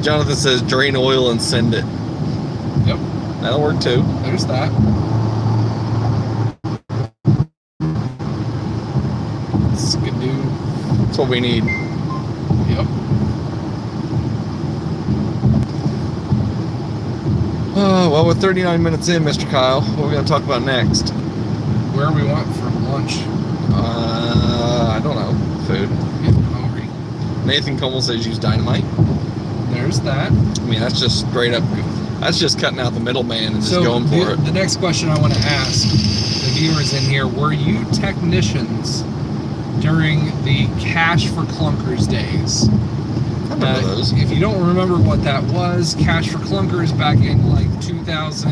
Speaker 1: Jonathan says drain oil and send it.
Speaker 2: Yep.
Speaker 1: That'll work too.
Speaker 2: There's that. Skidoo.
Speaker 1: That's what we need.
Speaker 2: Yep.
Speaker 1: Oh, well, we're 39 minutes in, Mr. Kyle. What are we going to talk about next?
Speaker 2: Where we want for lunch?
Speaker 1: I don't know. Food.
Speaker 2: Getting hungry.
Speaker 1: Nathan Como says use dynamite.
Speaker 2: There's that.
Speaker 1: I mean, that's just straight up. That's just cutting out the middleman and just going for it.
Speaker 2: The next question I want to ask the viewers in here: were you technicians during the Cash for Clunkers days?
Speaker 1: I remember those.
Speaker 2: If you don't remember what that was, Cash for Clunkers back in like 2000,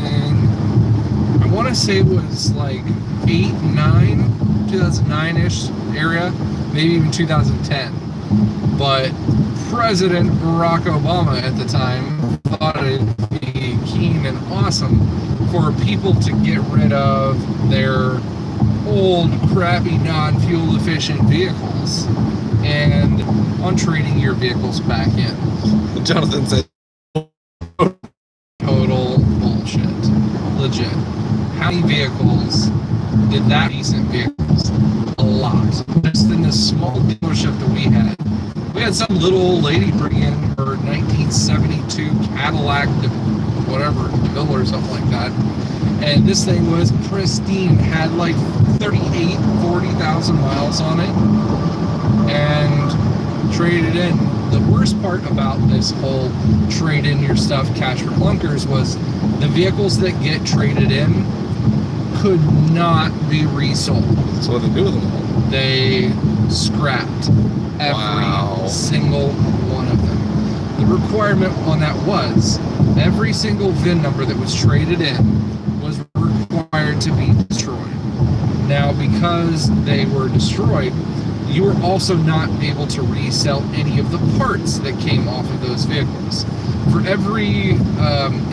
Speaker 2: I want to say it was like 2009-ish area, maybe even 2010. But President Barack Obama at the time thought it'd be keen and awesome for people to get rid of their old, crappy, non-fuel efficient vehicles and on trading your vehicles back in.
Speaker 1: Jonathan said
Speaker 2: total bullshit. Legit. How many vehicles did that decent vehicles? A lot. Just in this small dealership that we had some little old lady bring in her 1972 Cadillac whatever, DeVille or something like that. And this thing was pristine, had like 40,000 miles on it, and traded in. The worst part about this whole trade in your stuff Cash for Clunkers was the vehicles that get traded in could not be resold.
Speaker 1: So what did they do with them all?
Speaker 2: They scrapped every single one of them. The requirement on that was every single VIN number that was traded in was required to be destroyed. Now, because they were destroyed, you were also not able to resell any of the parts that came off of those vehicles. For every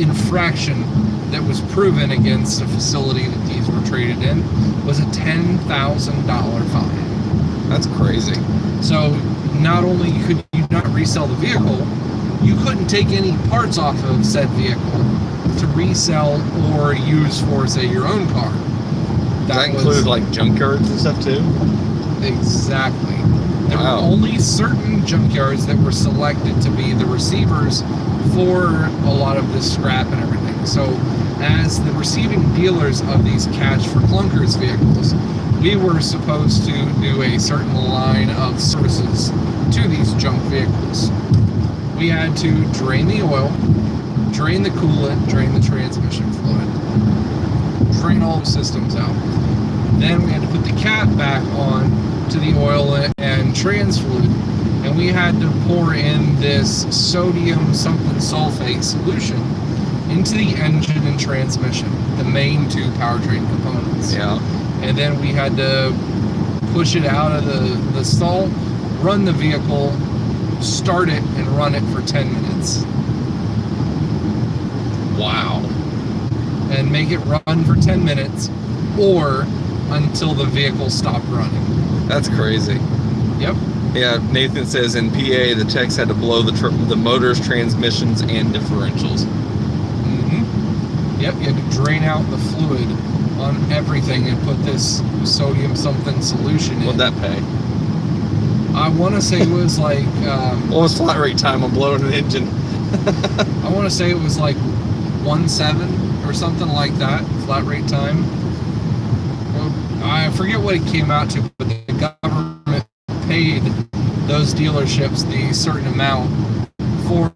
Speaker 2: infraction that was proven against a facility that these were traded in was a $10,000 fine.
Speaker 1: That's crazy.
Speaker 2: So not only could you not resell the vehicle, you couldn't take any parts off of said vehicle to resell or use for, say, your own car.
Speaker 1: Does that include like junkyards and stuff too?
Speaker 2: Exactly. There were only certain junkyards that were selected to be the receivers for a lot of this scrap and everything. So as the receiving dealers of these Cash for Clunkers vehicles, we were supposed to do a certain line of services to these junk vehicles. We had to drain the oil, drain the coolant, drain the transmission fluid, drain all the systems out. Then we had to put the cap back on to the oil and trans fluid, and we had to pour in this sodium something sulfate solution into the engine and transmission, the main two powertrain components.
Speaker 1: Yeah.
Speaker 2: And then we had to push it out of the stall, run the vehicle, start it, and run it for 10 minutes.
Speaker 1: Wow.
Speaker 2: And make it run for 10 minutes or until the vehicle stopped running.
Speaker 1: That's crazy.
Speaker 2: Yep.
Speaker 1: Yeah, Nathan says in PA the techs had to blow the motors, transmissions, and differentials.
Speaker 2: Mm-hmm. Yep, you had to drain out the fluid on everything and put this sodium something solution in.
Speaker 1: What'd that pay?
Speaker 2: I want to say it was like...
Speaker 1: what was flat rate time on blowing an engine?
Speaker 2: I want to say it was like 1.7 or or something like that, flat rate time. Well, I forget what it came out to, but the government paid those dealerships the certain amount for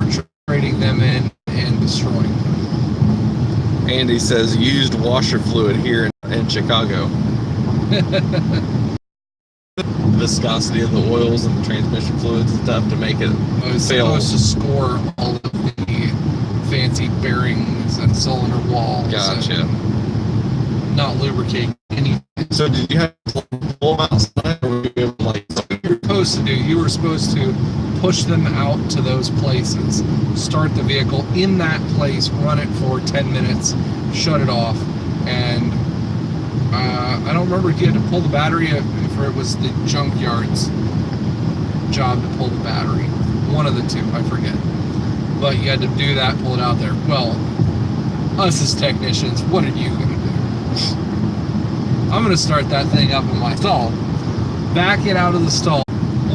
Speaker 2: trading them in and destroying them.
Speaker 1: Andy says used washer fluid here in Chicago. Viscosity of the oils and the transmission fluids and stuff to make it fail.
Speaker 2: Supposed to score all of the fancy bearings and cylinder walls.
Speaker 1: Gotcha.
Speaker 2: And not lubricate anything.
Speaker 1: So did you have to pull them outside, or were you able to, like,
Speaker 2: You were supposed to do. You were supposed to push them out to those places, start the vehicle in that place, run it for 10 minutes, shut it off, and I don't remember if you had to pull the battery, if it was the junkyard's job to pull the battery. One of the two, I forget. But you had to do that, pull it out there. Well, us as technicians, what are you going to do? I'm going to start that thing up in my stall, back it out of the stall,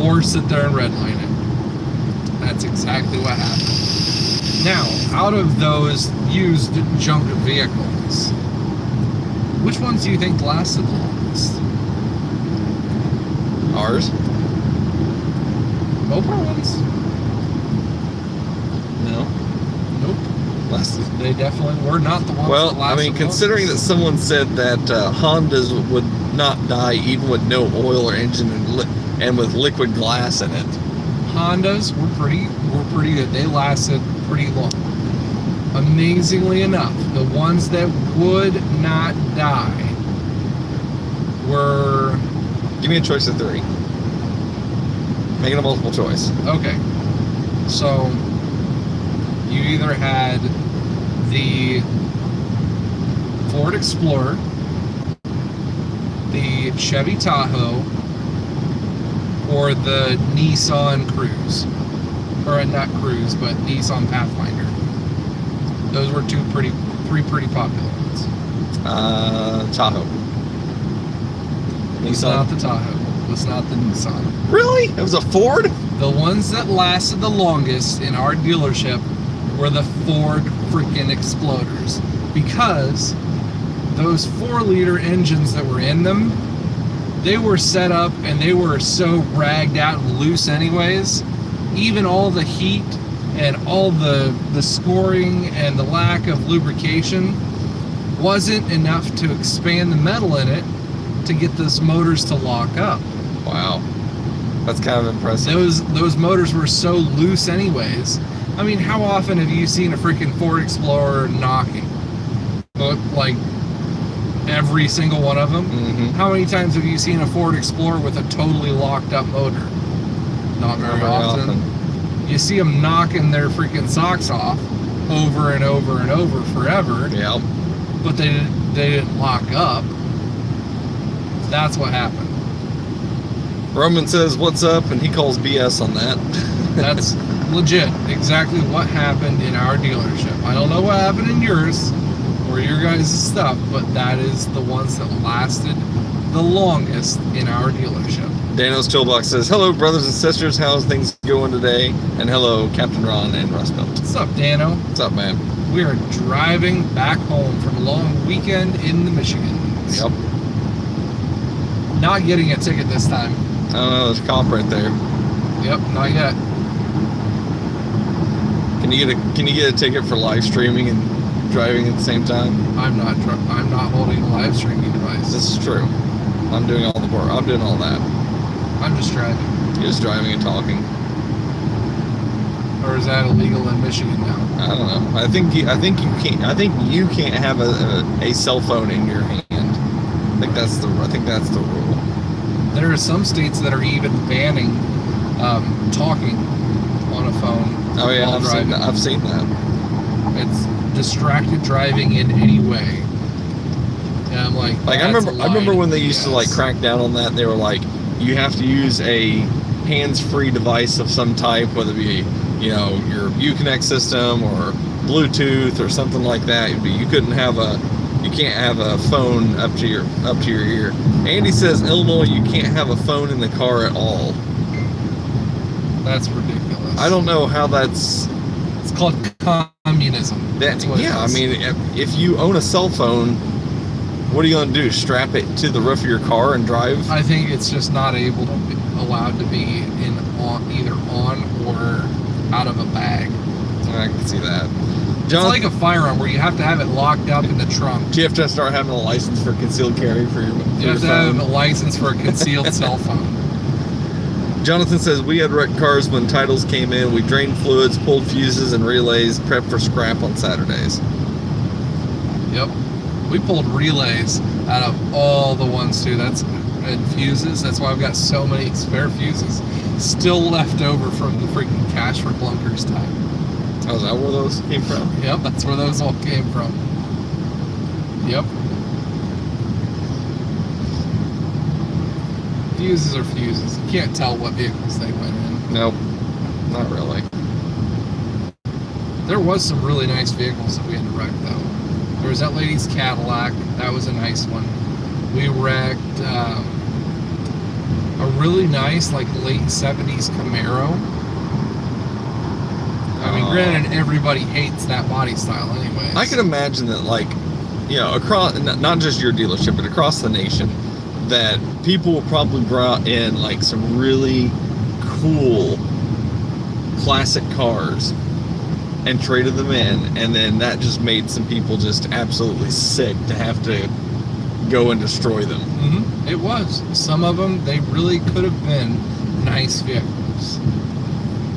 Speaker 2: or sit there and redline it. That's exactly what happened. Now, out of those used junk vehicles, which ones do you think lasted the longest?
Speaker 1: Ours?
Speaker 2: Mopar ones?
Speaker 1: No.
Speaker 2: Nope.
Speaker 1: Lasted.
Speaker 2: They definitely were not the ones
Speaker 1: Well,
Speaker 2: that
Speaker 1: I
Speaker 2: lasted
Speaker 1: mean, considering that
Speaker 2: longest.
Speaker 1: someone said that Hondas would not die even with no oil or engine and with liquid glass in it.
Speaker 2: Hondas were pretty good. They lasted pretty long. Amazingly enough, the ones that would not die were...
Speaker 1: Give me a choice of 3. Make it a multiple choice.
Speaker 2: Okay. So, you either had the Ford Explorer, the Chevy Tahoe, or the Nissan Cruise. Or not Cruise, but Nissan Pathfinder. Those were three pretty popular ones.
Speaker 1: Tahoe.
Speaker 2: It was not the Tahoe. It was not the Nissan.
Speaker 1: Really? It was a Ford?
Speaker 2: The ones that lasted the longest in our dealership were the Ford freaking Exploders. Because those 4-liter engines that were in them, they were set up and they were so ragged out and loose anyways. Even all the heat and all the scoring and the lack of lubrication wasn't enough to expand the metal in it to get those motors to lock up.
Speaker 1: Wow. That's kind of impressive.
Speaker 2: Those motors were so loose anyways. I mean, how often have you seen a freaking Ford Explorer knocking? Like, every single one of them?
Speaker 1: Mm-hmm.
Speaker 2: How many times have you seen a Ford Explorer with a totally locked up motor? Not very often. You see them knocking their freaking socks off over and over and over forever.
Speaker 1: Yeah.
Speaker 2: But they didn't lock up. That's what happened.
Speaker 1: Roman says, "What's up?" and he calls BS on that.
Speaker 2: That's legit. Exactly what happened in our dealership. I don't know what happened in yours or your guys' stuff, but that is the ones that lasted the longest in our dealership.
Speaker 1: Dano's Toolbox says, "Hello, brothers and sisters. How's things going today?" And hello, Captain Ron and Russ Milton.
Speaker 2: What's up, Dano?
Speaker 1: What's up, man?
Speaker 2: We are driving back home from a long weekend in the Michigan.
Speaker 1: Yep.
Speaker 2: Not getting a ticket this time.
Speaker 1: I don't know. There's a cop right there.
Speaker 2: Yep, not yet.
Speaker 1: Can you get a ticket for live streaming and driving at the same time?
Speaker 2: I'm not holding a live streaming device.
Speaker 1: This is true. I'm doing all the work. I'm doing all that.
Speaker 2: I'm just driving.
Speaker 1: You're just driving and talking.
Speaker 2: Or is that illegal in Michigan now?
Speaker 1: I don't know. I think you can't have a cell phone in your hand. I think that's the rule.
Speaker 2: There are some states that are even banning talking on a phone.
Speaker 1: Oh yeah,
Speaker 2: while driving.
Speaker 1: I've seen that.
Speaker 2: It's distracted driving in any way. And I'm like
Speaker 1: I remember when they used to like crack down on that. They were like, you have to use a hands-free device of some type, whether it be your Uconnect system or Bluetooth or something like that. You can't have a phone up to your ear. Andy says Illinois, you can't have a phone in the car at all.
Speaker 2: That's ridiculous.
Speaker 1: I don't know how that's.
Speaker 2: It's called communism.
Speaker 1: That, yeah, I mean, if you own a cell phone, what are you going to do? Strap it to the roof of your car and drive?
Speaker 2: I think it's just not allowed to be either on or out of a bag.
Speaker 1: I can see that.
Speaker 2: It's like a firearm where you have to have it locked up in the trunk.
Speaker 1: Do you have to start having a license for concealed carry for your phone?
Speaker 2: You have to have a license for a concealed cell phone.
Speaker 1: Jonathan says, we had wrecked cars when titles came in. We drained fluids, pulled fuses and relays, prepped for scrap on Saturdays.
Speaker 2: Yep. We pulled relays out of all the ones, too. And fuses. That's why I've got so many spare fuses still left over from the freaking Cash for Clunkers time.
Speaker 1: Oh, is that where those came from?
Speaker 2: Yep, that's where those all came from. Yep. Fuses are fuses. You can't tell what vehicles they went in.
Speaker 1: Nope, not really.
Speaker 2: There was some really nice vehicles that we had to wreck, though. There was that lady's Cadillac. That was a nice one. We wrecked a really nice, like, late 70s Camaro. I mean, granted, everybody hates that body style anyways.
Speaker 1: I can imagine that, like, you know, across, not just your dealership, but across the nation, that people will probably brought in, like, some really cool classic cars and traded them in, and then that just made some people just absolutely sick to have to go and destroy them.
Speaker 2: Mm-hmm. It was. Some of them, they really could have been nice vehicles.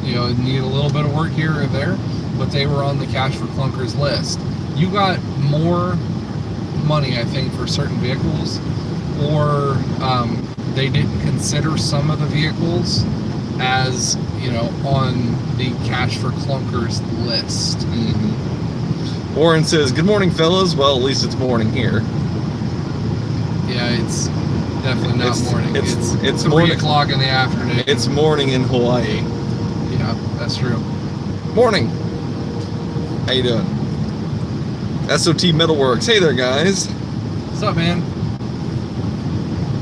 Speaker 2: You know, need a little bit of work here or there, but they were on the Cash for Clunkers list. You got more money, I think, for certain vehicles, or they didn't consider some of the vehicles as, you know, on the Cash for Clunkers list.
Speaker 1: Mm-hmm. Warren says, good morning, fellas. Well, at least it's morning here.
Speaker 2: Yeah, it's definitely not morning. It's 3
Speaker 1: morning.
Speaker 2: o'clock in the afternoon.
Speaker 1: It's morning in Hawaii.
Speaker 2: Yeah, that's true.
Speaker 1: Morning. How you doing? SOT Metalworks. Hey there, guys.
Speaker 2: What's up, man?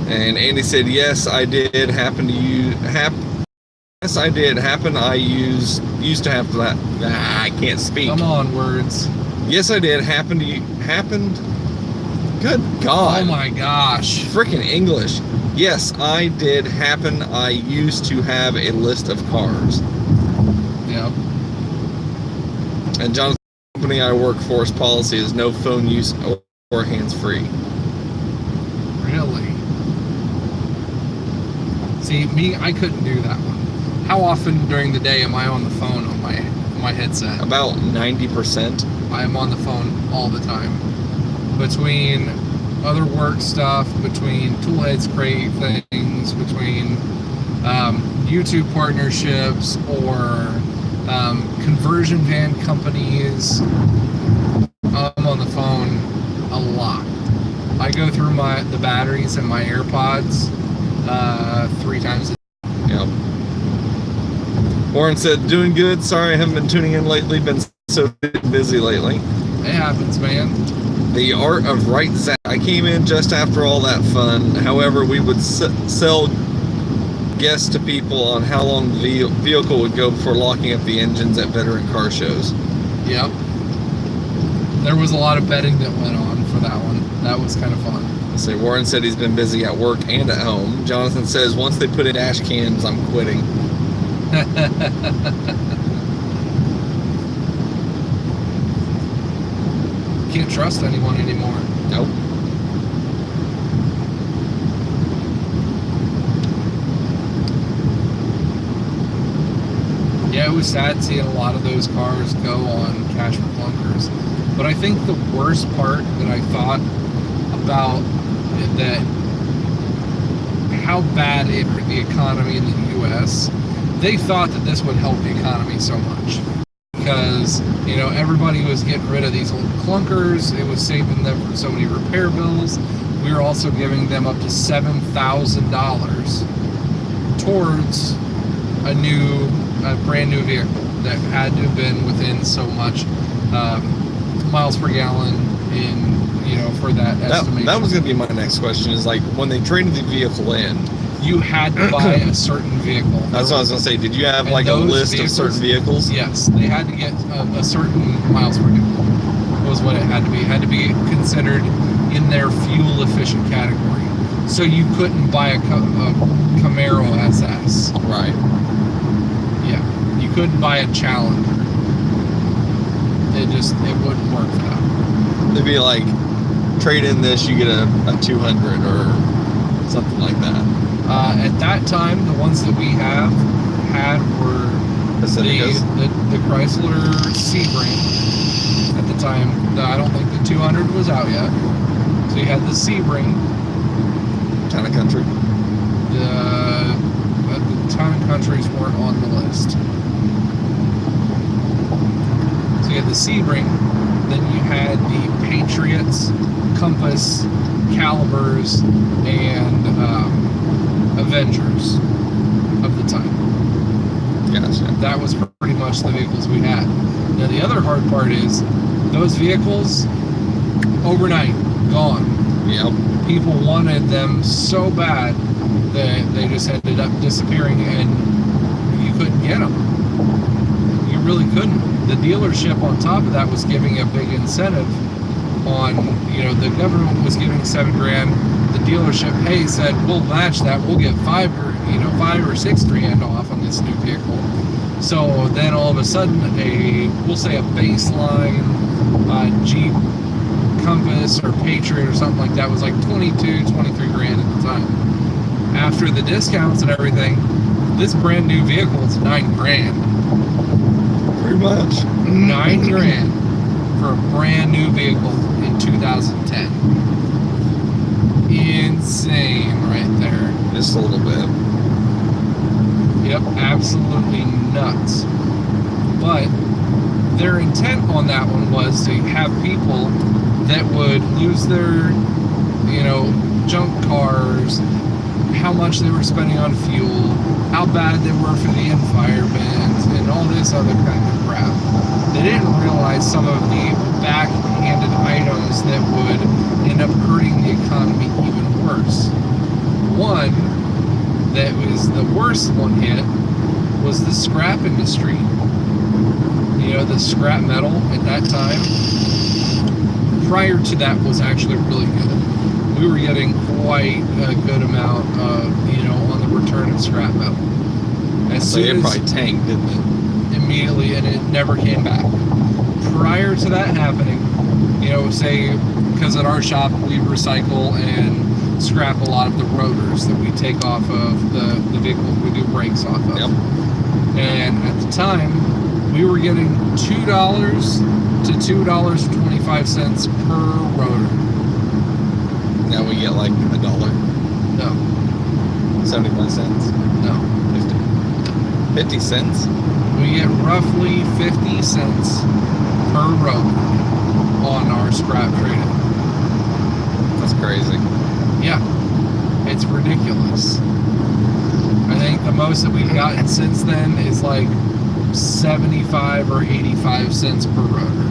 Speaker 1: And Andy said, yes, I did happen to use... Yes, I did happen. I used to have that. I can't speak.
Speaker 2: Come on, words.
Speaker 1: Yes, I did happen to... Happened? Good God.
Speaker 2: Oh my gosh.
Speaker 1: Freaking English. Yes, I did happen. I used to have a list of cars.
Speaker 2: Yep.
Speaker 1: And John's company I work for's policy is no phone use or hands-free.
Speaker 2: Really? See, me, I couldn't do that one. How often during the day am I on the phone on my headset?
Speaker 1: About 90%.
Speaker 2: I am on the phone all the time. Between other work stuff, between Toolheads Crate things, between YouTube partnerships or conversion van companies, I'm on the phone a lot. I go through the batteries in my AirPods 3 times a day.
Speaker 1: Yep. Warren said, doing good. Sorry I haven't been tuning in lately. Been so busy lately.
Speaker 2: It happens, man.
Speaker 1: The art of right zap. I came in just after all that fun. However, we would sell guess to people on how long the vehicle would go before locking up the engines at veteran car shows.
Speaker 2: Yep. There was a lot of betting that went on for that one. That was kind of fun.
Speaker 1: Let's see, Warren said he's been busy at work and at home. Jonathan says, once they put in dash cams, I'm quitting.
Speaker 2: Can't trust anyone anymore.
Speaker 1: Nope.
Speaker 2: Yeah, it was sad seeing a lot of those cars go on Cash for Clunkers. But I think the worst part that I thought about that, how bad it hurt the economy in the U.S., they thought that this would help the economy so much. Because, you know, everybody was getting rid of these old clunkers. It was saving them from so many repair bills. We were also giving them up to $7,000 towards a brand new vehicle that had to have been within so much miles per gallon in, you know, for that estimation.
Speaker 1: That was going to be my next question, is like, when they traded the vehicle in,
Speaker 2: you had to buy a certain vehicle.
Speaker 1: That's what I was gonna say. Did you have
Speaker 2: And
Speaker 1: like a
Speaker 2: those
Speaker 1: list of certain vehicles?
Speaker 2: Yes, they had to get a certain miles per gallon. Was what it had to be. It had to be considered in their fuel efficient category. So you couldn't buy a Camaro SS.
Speaker 1: Right.
Speaker 2: Yeah, you couldn't buy a Challenger. It wouldn't work for that.
Speaker 1: It'd be like, trade in this, you get a 200 or something like that.
Speaker 2: At that time, the ones that we had were the Chrysler Sebring. At the time, I don't think the 200 was out yet. So you had the Sebring.
Speaker 1: Town and Country.
Speaker 2: The Town and Countries weren't on the list. So you had the Sebring, then you had the Patriots, Compass, Calibers, and Avengers of the time.
Speaker 1: Gotcha.
Speaker 2: That was pretty much the vehicles we had. Now the other hard part is those vehicles, overnight, gone.
Speaker 1: Yep.
Speaker 2: People wanted them so bad that they just ended up disappearing, and you couldn't get them. You really couldn't. The dealership on top of that was giving a big incentive on, the government was giving $7,000. The dealership, hey, said, we'll match that. We'll get $5,000 or $6,000 off on this new vehicle. So then all of a sudden, we'll say a baseline Jeep Compass or Patriot or something like that was like $22,000, $23,000 at the time. After the discounts and everything, this brand new vehicle is $9,000.
Speaker 1: Pretty much.
Speaker 2: $9,000 for a brand new vehicle in 2010. Insane right there.
Speaker 1: Just a little bit.
Speaker 2: Yep, absolutely nuts. But their intent on that one was to have people that would lose their, junk cars, how much they were spending on fuel, how bad they were for the environment, and all this other kind of crap. They didn't realize some of the backhanded items that would end up hurting the economy even worse. One that was the worst one hit was the scrap industry. The scrap metal at that time, prior to that, was actually really good. We were getting quite a good amount of, on the return of scrap metal.
Speaker 1: So it probably tanked, didn't it?
Speaker 2: Immediately, and it never came back. Prior to that happening, say, because at our shop we recycle and scrap a lot of the rotors that we take off of the vehicle we do brakes off of.
Speaker 1: Yep.
Speaker 2: And at the time, we were getting $2 to $2.25 per rotor.
Speaker 1: Now we get like $1.
Speaker 2: No.
Speaker 1: 75 cents.
Speaker 2: No.
Speaker 1: 50 cents.
Speaker 2: We get roughly 50 cents per rotor on our scrap trade-in.
Speaker 1: That's crazy.
Speaker 2: Yeah. It's ridiculous. I think the most that we've gotten since then is like 75 or 85 cents per rotor.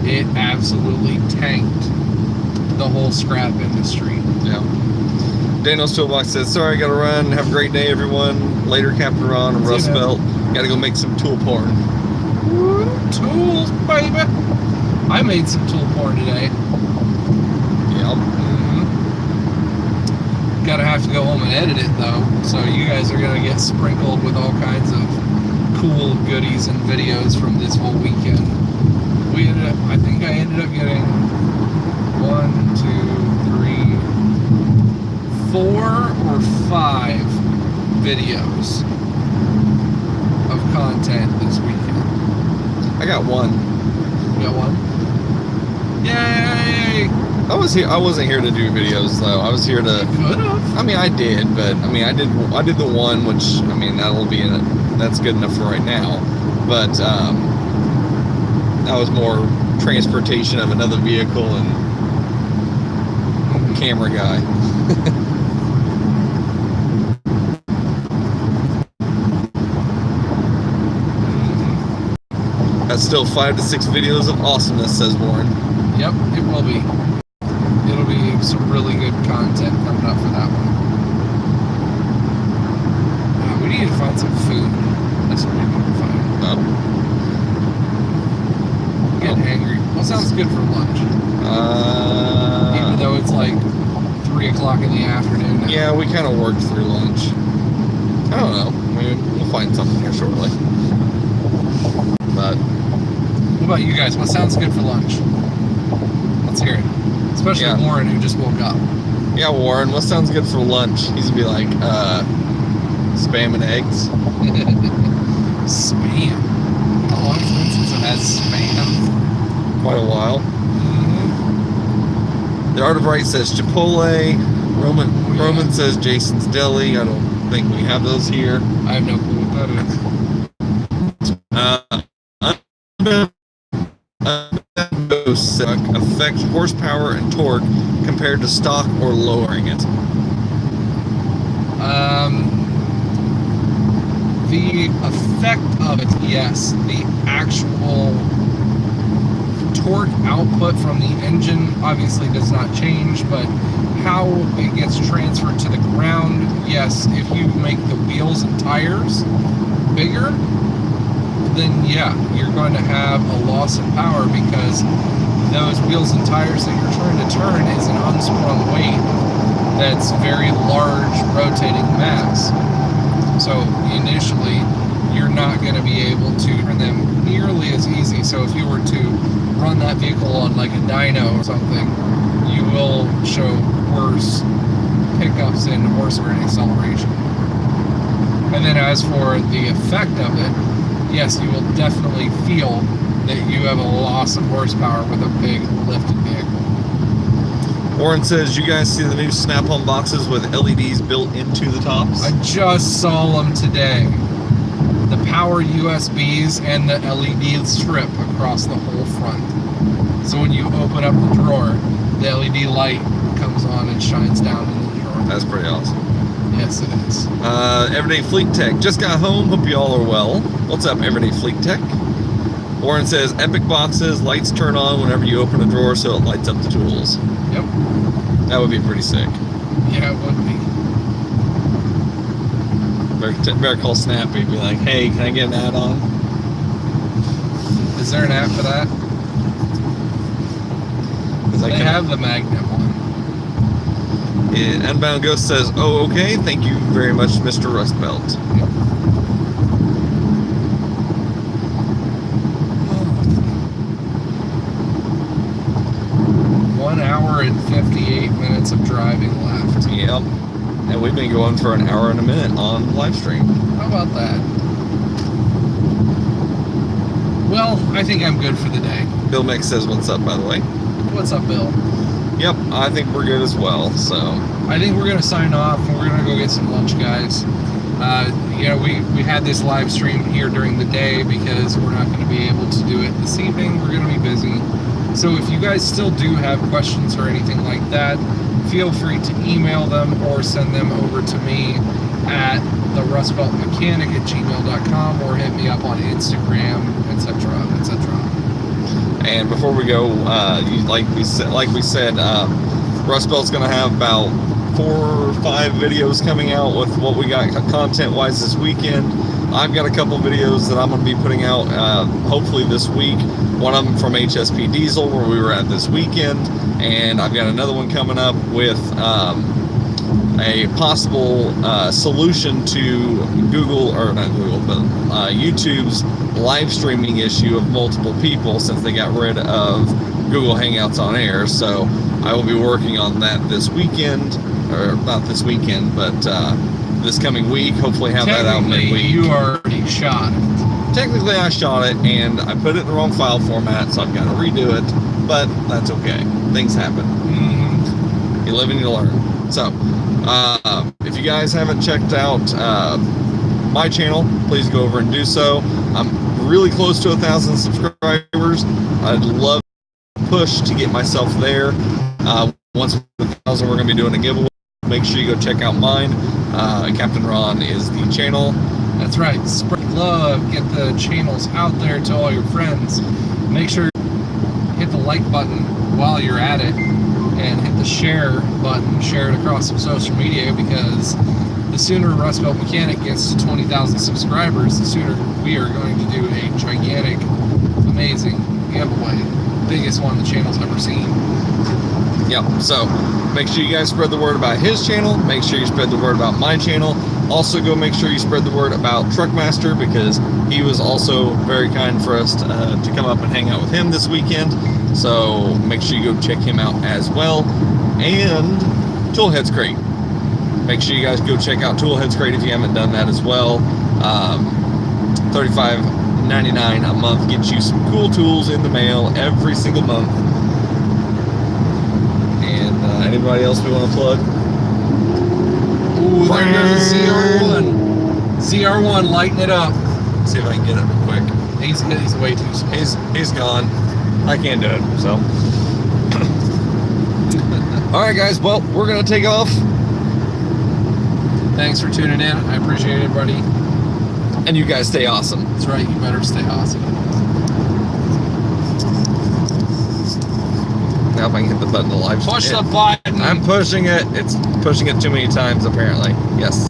Speaker 2: It absolutely tanked the whole scrap industry.
Speaker 1: Yeah. Daniel's Toolbox says, sorry, I gotta run. Have a great day, everyone. Later, Captain Ron and Rust Belt. Gotta go make some tool porn.
Speaker 2: Tools, baby. I made some tool porn today.
Speaker 1: Yep.
Speaker 2: Gotta have to go home and edit it, though. So you guys are gonna get sprinkled with all kinds of cool goodies and videos from this whole weekend. I think I ended up getting 4 or 5 videos of content this weekend.
Speaker 1: I got one.
Speaker 2: You got one? Yay!
Speaker 1: I wasn't here to do videos though. I was here to.
Speaker 2: You could have.
Speaker 1: I mean, I did, but I did the one, which that'll be in it. That's good enough for right now. But that was more transportation of another vehicle and camera guy. That's still 5 to 6 videos of awesomeness, says Warren.
Speaker 2: Yep, it will be. It'll be some really good content coming up for that one. We need to find some food. That's what we need to find. I'm getting hangry. What sounds good for lunch? Even though it's like 3 o'clock in the afternoon now.
Speaker 1: Yeah, we kind of worked through lunch. I don't know. I mean, we'll find something here shortly. But
Speaker 2: what about you guys? What sounds good for lunch? Let's hear it. Especially Warren, who just woke up.
Speaker 1: Yeah, Warren, what sounds good for lunch? He's gonna be like, spam and eggs.
Speaker 2: Spam? How long has it been since I've had spam?
Speaker 1: Quite a while. The Art of Right says Chipotle. Roman says Jason's Deli. I don't think we have those here.
Speaker 2: I have no clue what that is.
Speaker 1: Affect horsepower and torque compared to stock or lowering it.
Speaker 2: The effect of it, yes. The actual torque output from the engine obviously does not change, but how it gets transferred to the ground, yes. If you make the wheels and tires bigger, then yeah, you're going to have a loss in power, because those wheels and tires that you're trying to turn is an unsprung weight that's very large rotating mass. So initially, you're not going to be able to turn them nearly as easy. So if you were to run that vehicle on like a dyno or something, you will show worse pickups in horsepower and acceleration. And then as for the effect of it, yes, you will definitely feel that you have a loss of horsepower with a big lifted vehicle.
Speaker 1: Warren says, you guys see the new Snap-on boxes with LEDs built into the tops?
Speaker 2: I just saw them today. The power USBs and the LED strip across the whole front. So when you open up the drawer, the LED light comes on and shines down in the drawer.
Speaker 1: That's pretty awesome.
Speaker 2: Yes, it is.
Speaker 1: Everyday Fleet Tech. Just got home. Hope you all are well. What's up, Everyday Fleet Tech? Warren says, epic boxes, lights turn on whenever you open a drawer so it lights up the tools.
Speaker 2: Yep.
Speaker 1: That would be pretty sick.
Speaker 2: Yeah, it would be.
Speaker 1: Better call Snappy. Be like, hey, can I get an add-on?
Speaker 2: Is there an app for that? They have the magnet one.
Speaker 1: Yeah, Unbound Ghost says, oh, okay. Thank you very much, Mr. Rustbelt.
Speaker 2: Yep. 1 hour and 58 minutes of driving left.
Speaker 1: Yep. And we've been going for an hour and a minute on live stream.
Speaker 2: How about that? Well, I think I'm good for the day.
Speaker 1: Bill Mix says, what's up, by the way?
Speaker 2: What's up, Bill?
Speaker 1: Yep, I think we're good as well, so.
Speaker 2: I think we're going to sign off, and we're going to go get some lunch, guys. We had this live stream here during the day because we're not going to be able to do it this evening. We're going to be busy. So if you guys still do have questions or anything like that, feel free to email them or send them over to me at therustbeltmechanic@gmail.com or hit me up on Instagram, etc., etc.
Speaker 1: And before we go, like we said, Rust Belt's going to have about 4 or 5 videos coming out with what we got content-wise this weekend. I've got a couple videos that I'm going to be putting out hopefully this week. One of them from HSP Diesel, where we were at this weekend, and I've got another one coming up with a possible solution to YouTube's live streaming issue of multiple people since they got rid of Google Hangouts on Air. So I will be working on that this weekend, or not this weekend, but this coming week. Hopefully have that out midweek.
Speaker 2: You already shot it.
Speaker 1: Technically I shot it and I put it in the wrong file format, so I've got to redo it, but that's okay. Things happen.
Speaker 2: Mm-hmm.
Speaker 1: You live and you learn. So, if you guys haven't checked out my channel, please go over and do so. I'm really close to 1,000 subscribers. I'd love to push to get myself there. Once we're at 1,000, we're going to be doing a giveaway. Make sure you go check out mine. Captain Ron is the channel.
Speaker 2: That's right. Spread love. Get the channels out there to all your friends. Make sure you hit the like button while you're at it, and hit the share button. Share it across some social media, because the sooner Rust Belt Mechanic gets to 20,000 subscribers, the sooner we are going to do a gigantic, amazing giveaway. Biggest one the channel's ever seen.
Speaker 1: Yep. So make sure you guys spread the word about his channel. Make sure you spread the word about my channel. Also, go make sure you spread the word about Truckmaster, because he was also very kind for us to come up and hang out with him this weekend. So make sure you go check him out as well. And Toolhead's Crate. Make sure you guys go check out Toolhead's Crate if you haven't done that as well. $35.99 a month gets you some cool tools in the mail every single month. And anybody else we want to plug?
Speaker 2: Ooh, there goes the ZR1. ZR1, lighten it up.
Speaker 1: Let's see if I can get it real quick.
Speaker 2: He's way too small.
Speaker 1: He's gone. I can't do it, so. All right, guys. Well, we're gonna take off.
Speaker 2: Thanks for tuning in. I appreciate it, buddy.
Speaker 1: And you guys stay awesome.
Speaker 2: That's right. You better stay awesome.
Speaker 1: Now if I can hit the button to live.
Speaker 2: Push the button.
Speaker 1: I'm pushing it. It's pushing it too many times, apparently. Yes.